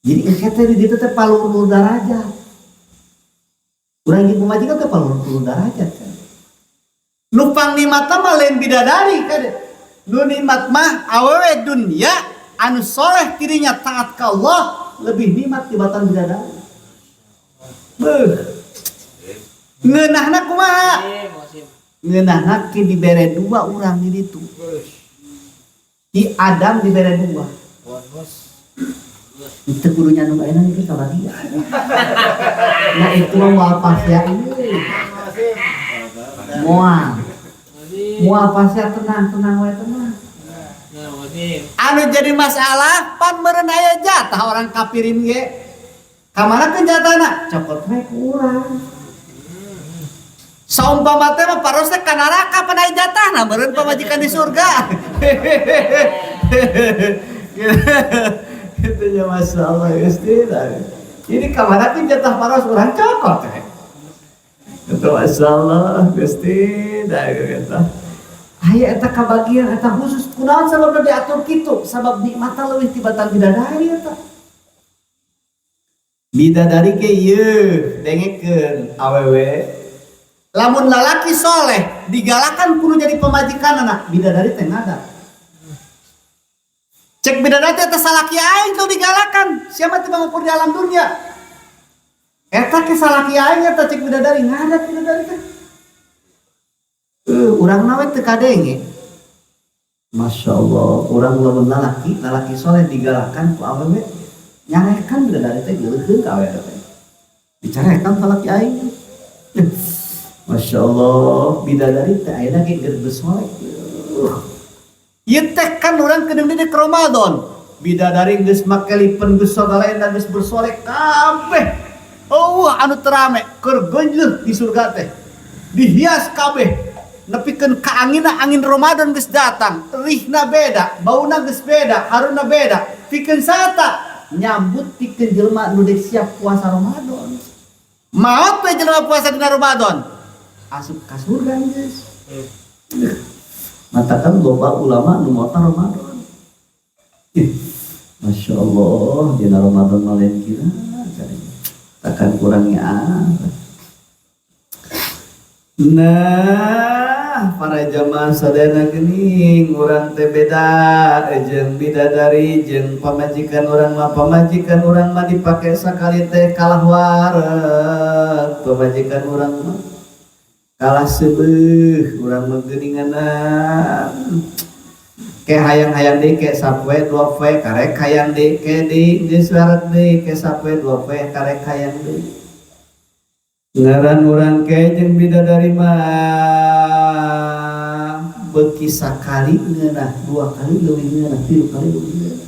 Jadi engke teh di ditu teh paluhur derajat. Urang jeung pamajikan teh paluhur derajat kan. Nu pangnikmat mah lain bidadari kan. Nu nikmat mah awewe dunya anu soleh dirinya taat ka Allah lebih nikmat tibatan bidadari. Beuh. Ngeunahna kumaha? Ngeunahna ki dibere 2 urang di ditu. Di Adam dibere 2. Itu kudunya nu ayeuna iki salah dia. Nah itu moal pasya ini. Moal pasya tenang wae tenang. Anu jadi masalah pan meureun aya jatah orang kafirin ge. Kamana jatahna? Cokot we ku urang. Saumpama teh mah paros teh ka neraka pan aya jatahna meureun pamajikan di surga. Itu ya masalah Gusti. Ini kamana jatah paros urang cokot we. Itu masalah Gusti da eta. Aya eta kabagian eta khusus kunaon sababna diatur kitu? Sabab nikmatna leuwih tibatan bidadari eta. Bidadari ge ieu dengekeun awewe. Lamun lalaki soleh digalakan kudu jadi pemajikanna, bidadari teh ngada. Cek bidadari teh salaki aing tuh digalakan, siapa teh mengukur di alam dunia. Eta ke salaki aing eta cek bidadari ngada bidadari teh. Urang nawe teu kadenge. Masya Allah, urang lamun lalaki soleh digalakan ku awewe nyarekan bidadari teh geuleuh ka awewe teh. Dicarekan salaki aing. Masya Allah, bidadari teh ayeuna ge keur bersoleh. Ieu teh kan urang kedeung di Ramadan. Bidadari geus make lipen geus sagalaena geus bersoleh kabeh. Anu terame keur geunjleuh di surga teh. Dihias kabeh. Nepikeun ka angin Ramadan geus datang. Rihna beda, bauna geus beda, haruna beda. Pikeun sata nyambut pikeun jelema nu deuk siap puasa Ramadan. Maot we jelema puasa dina Ramadan. Asup ka surga geus. Matakan loba ulama nu motor Ramadan. Masya Allah, dina Ramadan malen kira takkan kurangnya. Nah, para jamaah sadayana geuning urang teh beda jeung bidadari jeung pamajikan urang mah dipake sakali teh kalah wareg. Pamajikan urang mah kalah seubeuh urang mah geuninganna ke hayang-hayang deui ke sapoe 2 poe karek hayang deui ke deui geus wareg deui ke sapoe 2 poe karek hayang deui. Ngaran urang ke jeung bidadari mah beuki sakali ngeunah 2 kali leuwih ngeunah 3 kali leuwih ngeunah.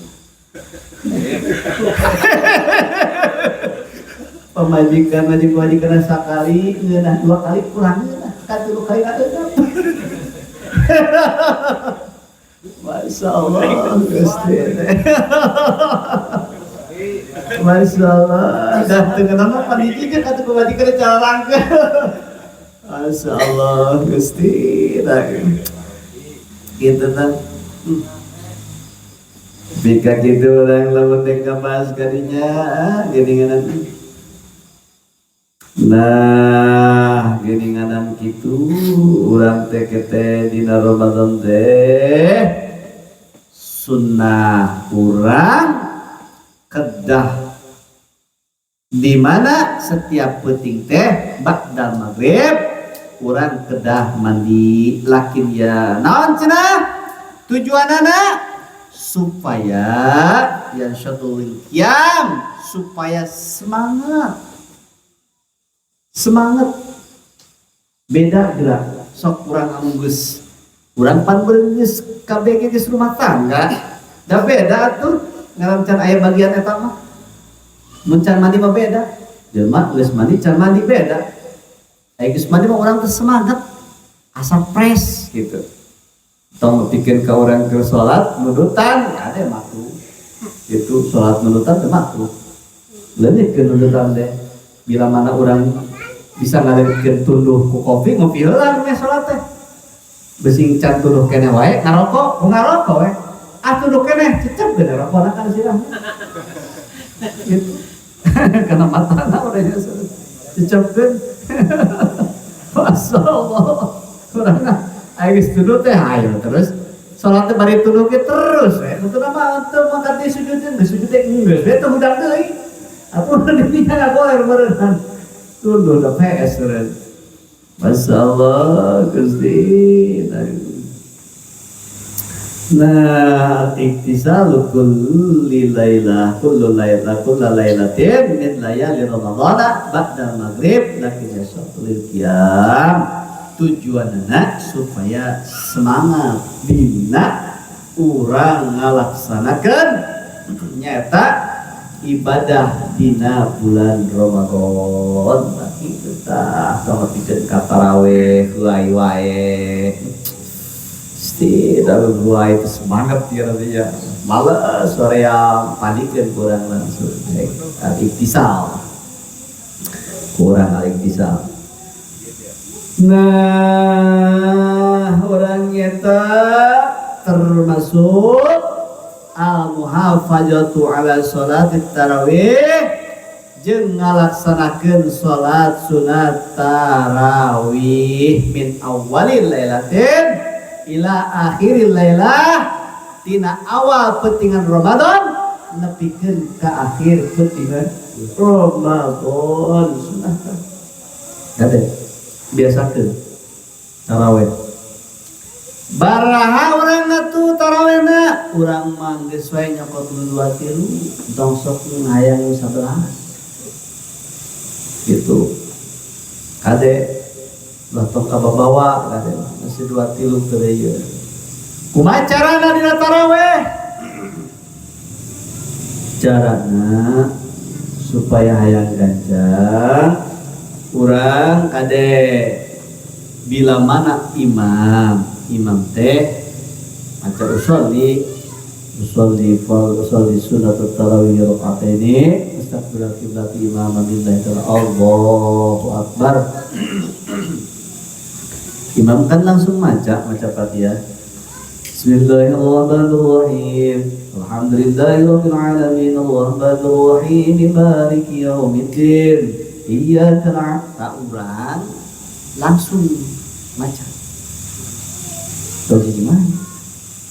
Pamajikan sakali ngeunah 2 kali kurang ngeunah ka 3 kali ngeunah. Masya Allah Gusti. Masya Allah. Dan tengenana paniji jeung atuh pamajikan calarangkeun. Masya Allah Gusti. Gitu tah. Bika kitu urang lamun teh kabahas kadinya geuninganan. Nah, geuninganan kitu urang teh kete dina Ramadan teh sunnah urang kedah di mana setiap peuting teh ba'da maghrib urang kedah mandi lakin ya naon cenah tujuanana supaya yang syadul qiyam supaya semangat beda gerak sok urang amunggeus urang pan beungeus kabeh geus rumah tangga da beda atuh ngaran can aya bagian eta mah mun can mandi mah beda jelema geus mandi can mandi beda aya geus mandi mah urang teh semangat asa fresh gitu tong pikeun ka urang keur salat nudutan ya teh makruh itu salat nudutan teh makruh leunit ke nudutan teh bila mana urang bisa ngalerikeun tunduh ku kopi ngopi heula we salat teh besing can tunduh keneh wae ngarokok ngarokok we tunduh keneh cecep geus rokona kan sirah gitu karena matana udah cecep Masya Allah. Kurang ayo tunduk teh ayo terus. Salat teh bari tunduk terus. Itu nama untuk mangkat di sujudin, sujudin enggak. Itu udah deui. Apa udah dinya aku air merenang. Tunduk da PS ren. Masya Allah Gusti. Nah, iktisalu kullu lailatin min layali ramadhana ba'da maghrib lakin yashatul qiyam. Tujuanna supaya semangat dina urang ngalaksanakeun nyata ibadah dina bulan Ramadan. Kitu tah samatikeun ka tarawih wae. Tidak gua itu semangat ya nantinya malas sore yang panikan kurang langsung al-iktisal kurang al-iktisal. Nah orang nyata termasuk al-muhafazatu ala sholat tarawih jeung ngalaksanakeun sholat sunat tarawih min awalil lailatin ila akhiril lailah tina awal pentingan Ramadan nepikeun ka akhir pentingan Ramadan sunah kade biasakeun tarawih baraha urang atuh tarawihna urang mah geus wae nyokot 2-3 tong sok ngayang 11 gitu kade latong kababawa kade masih 2-3 teu ieu. Kumaha carana dina tarawih? Carana supaya hayang ganjang urang kade bila mana imam teh maca usolli sunat tarawih rakaataini mustaqbil qiblat imam billahi ta'ala Allahu akbar. Imam kan langsung maca Fatihah. Bismillahirrahmanirrahim. Alhamdulillahirabbil alamin arrahmanirrahim maliki yaumiddin. Iyyaka na'budu urang langsung maca. Jadi gimana?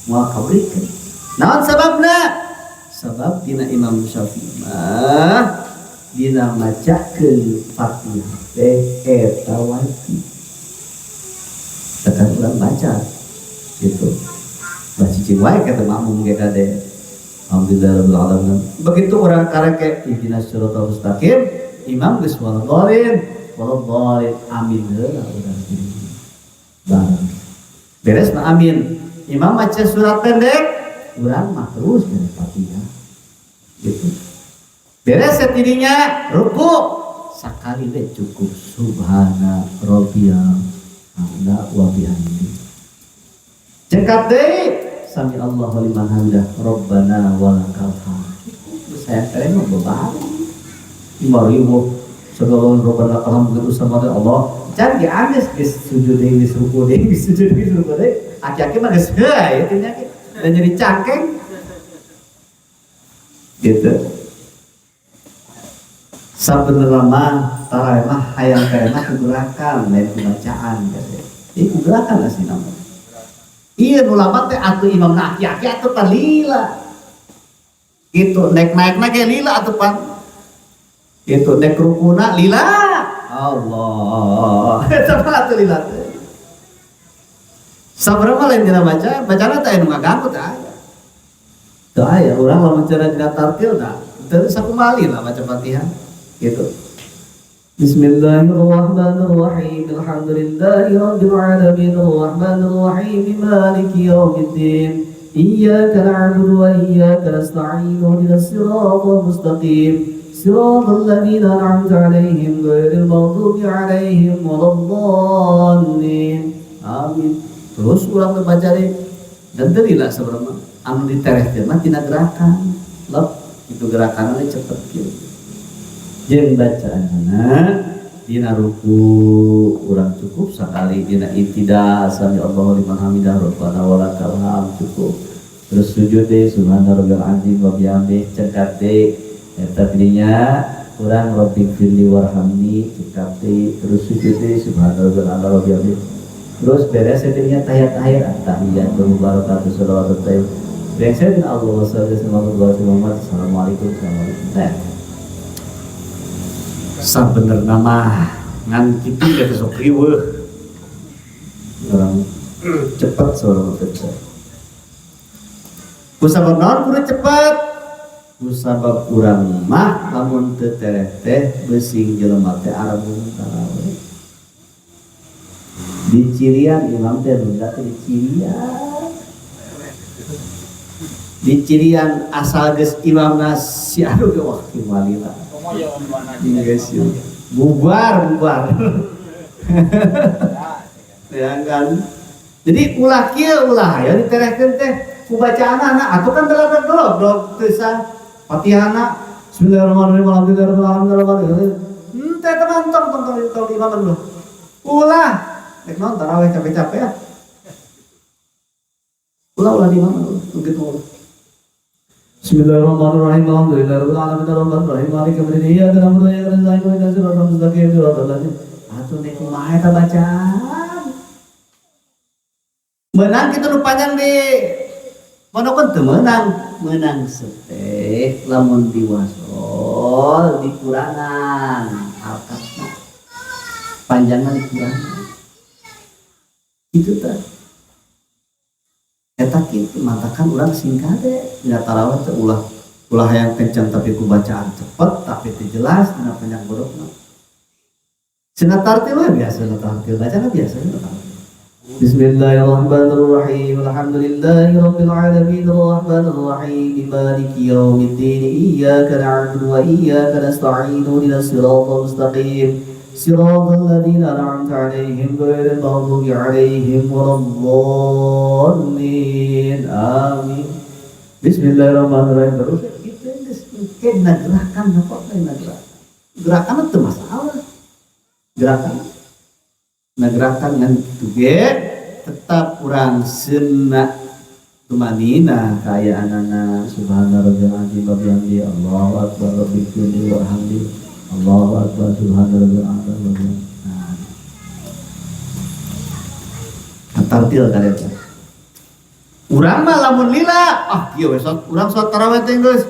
Mau kabrikeun. Naon sababna? Sabab dina Imam Syafi'i mah dina macakeun Fatihah teh eta wajib. Tekan ulang baca gitu baca cicing wae kata makmum ge kade alhamdulillahirabbil alamin begitu orang kareke ihdinas siratal mustaqim imam geus waladhdallin amin heula urang bareng beres na amin imam maca surat pendek urang mah terus dari Fatihah gitu beres setidinya ruku sakali we cukup subhana rabbiyal a'la wa bihamdi. Cekat deui sami Allahu liman hamidah rabbana walakal hamd. Saya keren mah beban. Imarimu segala rabbana alhamdulillah sama Allah. Can ge anes geus sujud deui geus ruku deui geus sujud deui geus ruku deui. Aki-aki mah geus heuh ieu nya dan jadi cangkeng. Gitu. Sabenerna mah tarawih mah hayang karena kegerakan lain pembacaan gitu. Ini kegerakan asli nama. Iya ulama teh atuh imam aki-aki atuh pan lila. Gitu naik-naikna ge lila atuh pan. Gitu naik rukuna lila. Allah. Eta mah atuh lila teh. Sabaraha lain dina baca, bacana teh anu ngaganggu teh aya. Teu aya urang lamun cara dina tartil tah. Teu sakumaha lila baca Fatihah. Gitu. Bismillahirrahmanirrahim. Alhamdulillahirabbil alamin arrahmanirrahim maliki yaumiddin. Iyyaka na'budu wa iyyaka nasta'in ihdinas siratal mustaqim. Siratal ladzina an'amta 'alaihim ghairil maghdubi 'alaihim waladdallin. Amin. Terus urang baca deui. Dan terilah sabarema anu ditereh teh mah tina gerakan. Lep itu gerakanna cepet kieu. Jeung bacaanna dina ruku urang cukup sakali dina ibtida sami Allahu liman hamidah rabbana walakal hamd cukup terus sujud deui subhana rabbiyal azim wa bihamdihi cekat deui eta tidinya kurang Rabbi firli warhamni cekati terus sujudi subhanallah terus beres settingnya tahiyat akhir tahiyat wabarakatuh salawat tayyib beres Allah wasallallahu alaihi wasallam assalamualaikum sabener nama ngan kitu kita sok riweuh orang cepat seorang kerja kusabab naon kudu cepet kusabab urang mah lamun teu tereh teh beusi jelema teh arabung tarawih di cirian imam teh nunda teh di cirian asal geus imamna si anu ge wah kimalila guys bubar ya kan jadi ulah kieu ulah aya diterehkeun teh ku bacaanna atuh kan telah blog tulisan Fatihahna bismillahirrahmanirrahim alhamdulillahirrahmanirrahim teh teman tong imam dulu ulah nek naon tarawih capek-capek ya ulah di imam begitu Bismillahirrahmanirrahim. Alhamdulillahirabbil alamin arrahmanirrahim maliki yaumiddin iyyaka na'budu wa iyyaka nasta'in ihdinas siratal mustaqim siratal ladzina atuh nek kumaha eta bacaan menang kitu nu panjang di pondokon teu menang seteh lamun diwasol dikurangan harkatna panjangan dikurangan itu teh eta kitu mantakan urang singkat deh dina tarawih teh ulah yang kencang tapi ku bacaan cepet tapi teu jelas dina panjang bodokna cenah tartil we biasa tartil bacana biasa Bismillahirrahmanirrahim alhamdulillahirabbil alamin arrahmanirrahim maliki yaumiddin iyyaka na'budu wa iyyaka nasta'in ihdinas siratal mustaqim siratal ladzina an'amta 'alaihim ghairil maghdubi 'alaihim waladdallin amin Bismillahirrahmanirrahim terus kita kena gerakan gerakan itu masalah gerakan ngan tuge tetap kurang sena tumanina kaya anana subhanarabbiyal azim wa bihamdi Allahu akbar rabbil kulli wa hamdi Allahu akbar subhanarabbiyal azim wa bihamdi tartil kalian urang mah lamun lila kieu we urang salat tarawih teh geus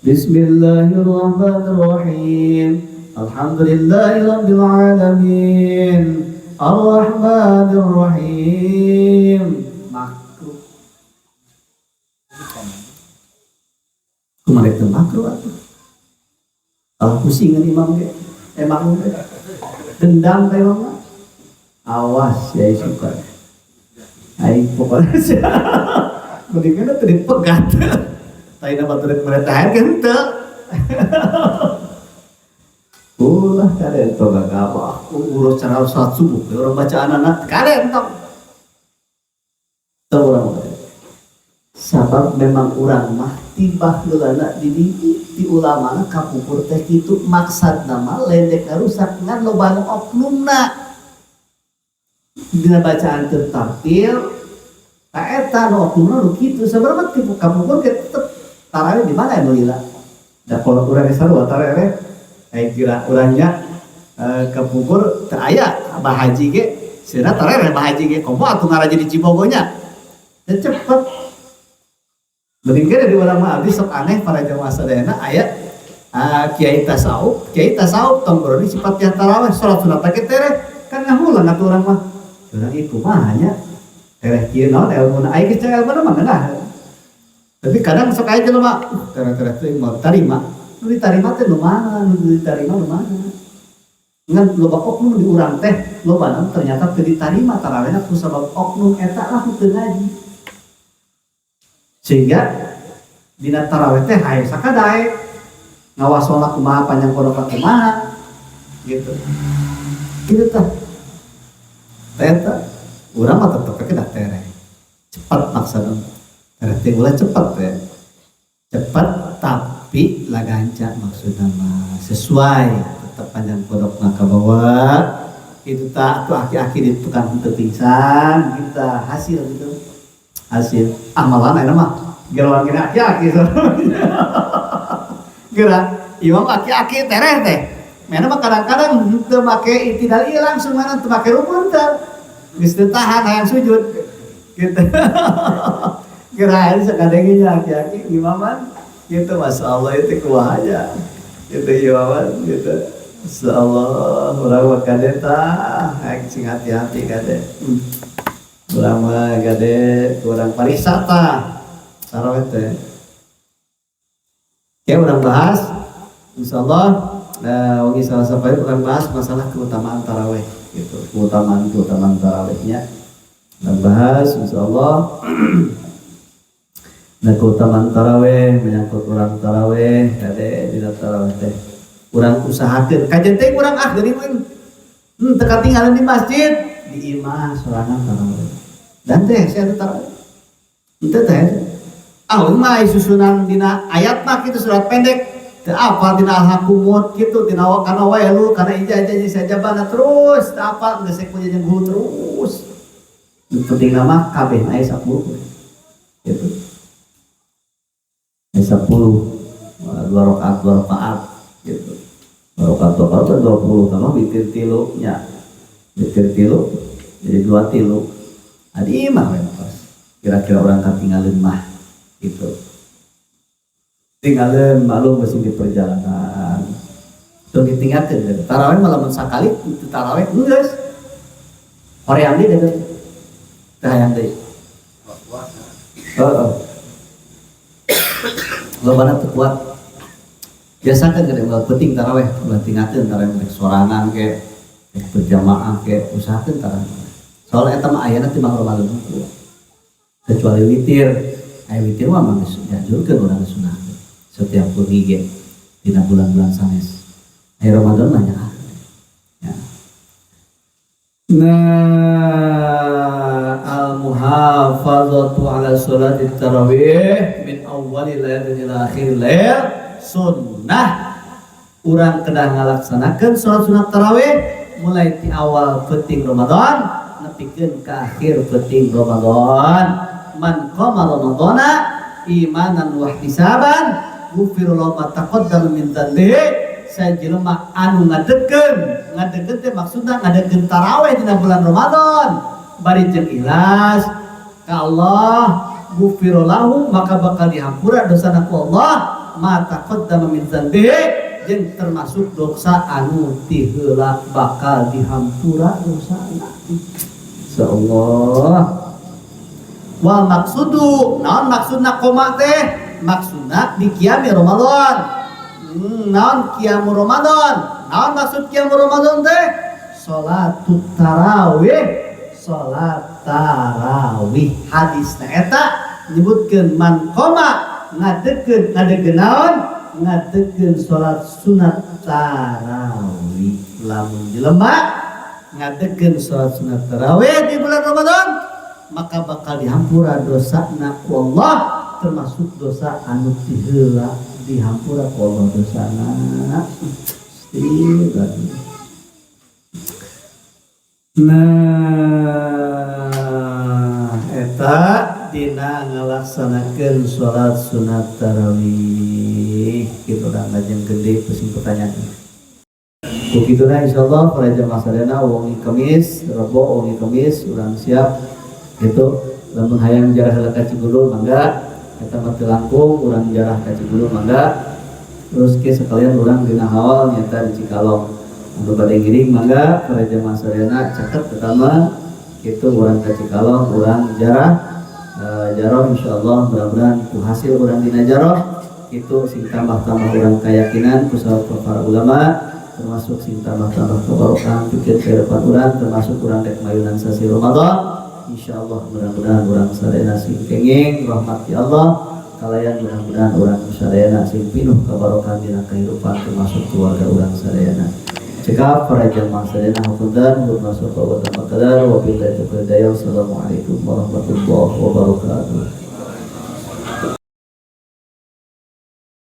Bismillahirrahmanirrahim Alhamdulillahirabbil alamin arrahmanirrahim makruh kumaha teh makruh atuh pusingan imam ge makruh ge dendam ka imam awas ya suka ai pokoknya mendingan teu dipegat tai na baturan meretahan kan teu ulah karen to gagawah urus cara salat subuh orang bacaan anak karen to orang sabab memang urang mah tibah geulana di ulama kapupur teh kitu maksudna mah ledek rusak ngan loba oknumna dina bacaan tertampil ka eta nu oknumna nu kitu sabaraha tipu kapupur tetep tarawih di mana anu lila da kalau urang sarua tarawih kira urangnya kapupur teu aya bahaji ge sieuna tarawih bahaji ge komo atuh ngaraji di Cibogonya teu cepet mending ge di urang mah abdi sok aneh para jamaah sadayana aya kiai tasawuf tong broni sifat tiap tarawih salat sunat teh tereh kan ngahulang atuh urang mah urang ieu kumaha nya tereh kieu naon ilmuna aya geus ilmuna mah ngeunah tapi kadang sok aya jelema tereh teh mau tarima nu ditarima teh nu mana nu ditarima nu mana ngan loba oknum di urang teh loba ternyata teu ditarima tarawihna ku sabab oknum eta lah teu ngaji sehingga dina tarawih teh hayu sakadae ngawasona kumaha panjang pondok kumaha gitu kitu tah eta urang mah tetep kedah tereh cepat maksudna tereh teh ulah cepat teh cepat tapi laganca maksudna mah sesuai tetap panjang pondok kabawa itu tak tuh aki-aki di tukang henteu pingsan kita hasil gitu amalan enak mah gelawan kena aki-aki gerak imam aki-aki tereh teh mana mah kadang-kadang teu make itidal ieu langsung mana teu make rukun teh geus teu tahan hayang sujud gitu. Kirain sekadengnya aki-aki imaman gitu, masya Allah itu kuah aja gitu imaman gitu. Masya Allah orang mah kade tah sing hati-hati kade orang mah kade kurang parisata tarawih teh. Oke, orang bahas insya Allah wangi salah sampai orang bahas masalah keutamaan tarawih gitu, keutamaan tarawihnya dan bahas insya Allah. Nah keutamaan tarawih menyangkut orang tarawih kade di tarawih teh kurang usahakeun kajen teh kurang dari pun teu katinggalan di masjid di imah sorangan tarawih dan teh saya tarawih henteu teh mah susunan dina ayat mah kitu surat pendek teu apal dina al-hakumut kitu tina kana wae lu kana ija-ija sajabana terus teu apal geus punya jeung guru terus penting nama kabeh aya 10 gitu. 10 2 rakaat gitu. 2 rakaat 20 sama witir tilu nya. Witir tilu jadi 2 tilu. Adi mah pas. Kira-kira orang katinggalin mah gitu. Tinggalin malu masih di perjalanan. Tuh ditinggalkeun. Tarawih malam sakali itu tarawih geus. Hoream di deui. Tah hayang deui. Heeh. Lobana teu kuat. Biasa kan kada penting tarawih, ulah tinggalkeun tarawih sorangan ke berjamaah ke usahakeun tarawih. Soal eta mah ayana teh mah Ramadan unggul. Kecuali witir. Aya witir mah mah dianjurkeun urang sunah. Setiap hige dina bulan-bulan sanes. Aya Ramadan mah nya. Ya. Al-muhafazatu ala sholati tarawih min awwalil lail ila akhiril lail sunnah. Urang kedah ngalaksanakeun salat sunat tarawih mulai ti awal penting Ramadan nepikeun ka akhir penting Ramadan. Man qama ramadhana imanan wa ihtisaban ghufira lahu ma taqaddama min dhanbihi. Sajelema anu ngadegeun teh maksudna ngadegeun tarawih dina bulan Ramadan bari jeung ikhlas ka Allah ghufira lahu maka bakal dihampura dosana ku Allah ma taqaddama min dzanbihi jeung termasuk dosa anu ti heula bakal dihampura dosana insyaallah. Wa maksudu naon maksudna koma teh maksudna di qiyam Ramadan. Naon qiyam Ramadan? Naon maksud qiyam Ramadan teh? Salatut tarawih. Salat tarawih. Hadisna eta nyebutkeun man qoma ngadegeun naon? Ngadegeun salat sunat tarawih. Lamun jelema ngadegeun salat sunat tarawih di bulan Ramadan, maka bakal dihampura dosana ku Allah, termasuk dosa anu ti heula dihampura ku Allah dosana. Nah, eta dina ngalaksanakeun salat sunat tarawih kitu urang lajeng gede pusing pertanyaan. Begitulah insyaallah para jamaah sadayana wengi Kamis, Rebo wengi Kamis urang siap gitu. Lamun hayang jarah heula ka Cigudul mangga, eta mah teu langkung urang jarah ka Cigudul mangga. Terus ke sekalian urang dina haul nyata di Cikalong. Anu bade ngiring mangga para jamaah sadayana caket pertama kitu urang ka Cikalong urang jarah jarah insyaallah mudah-mudahan ku hasil urang dina jarah itu sing tambah-tambah urang keyakinan ku para ulama, termasuk sing tambah-tambah kebarokan pikir ke depan urang, termasuk urang rek mayunan sasi Ramadan. Insyaallah mudah-mudahan urang sadayana sing kenging rahmat Allah, kalayan mudah-mudahan urang sadayana sing pinuh kabarokan dina kehidupan termasuk keluarga urang sadayana. Cekap para jamaah sadayana hapunten masuk ke waktu makadar wabillahi taufiq. Assalamualaikum warahmatullahi wabarakatuh.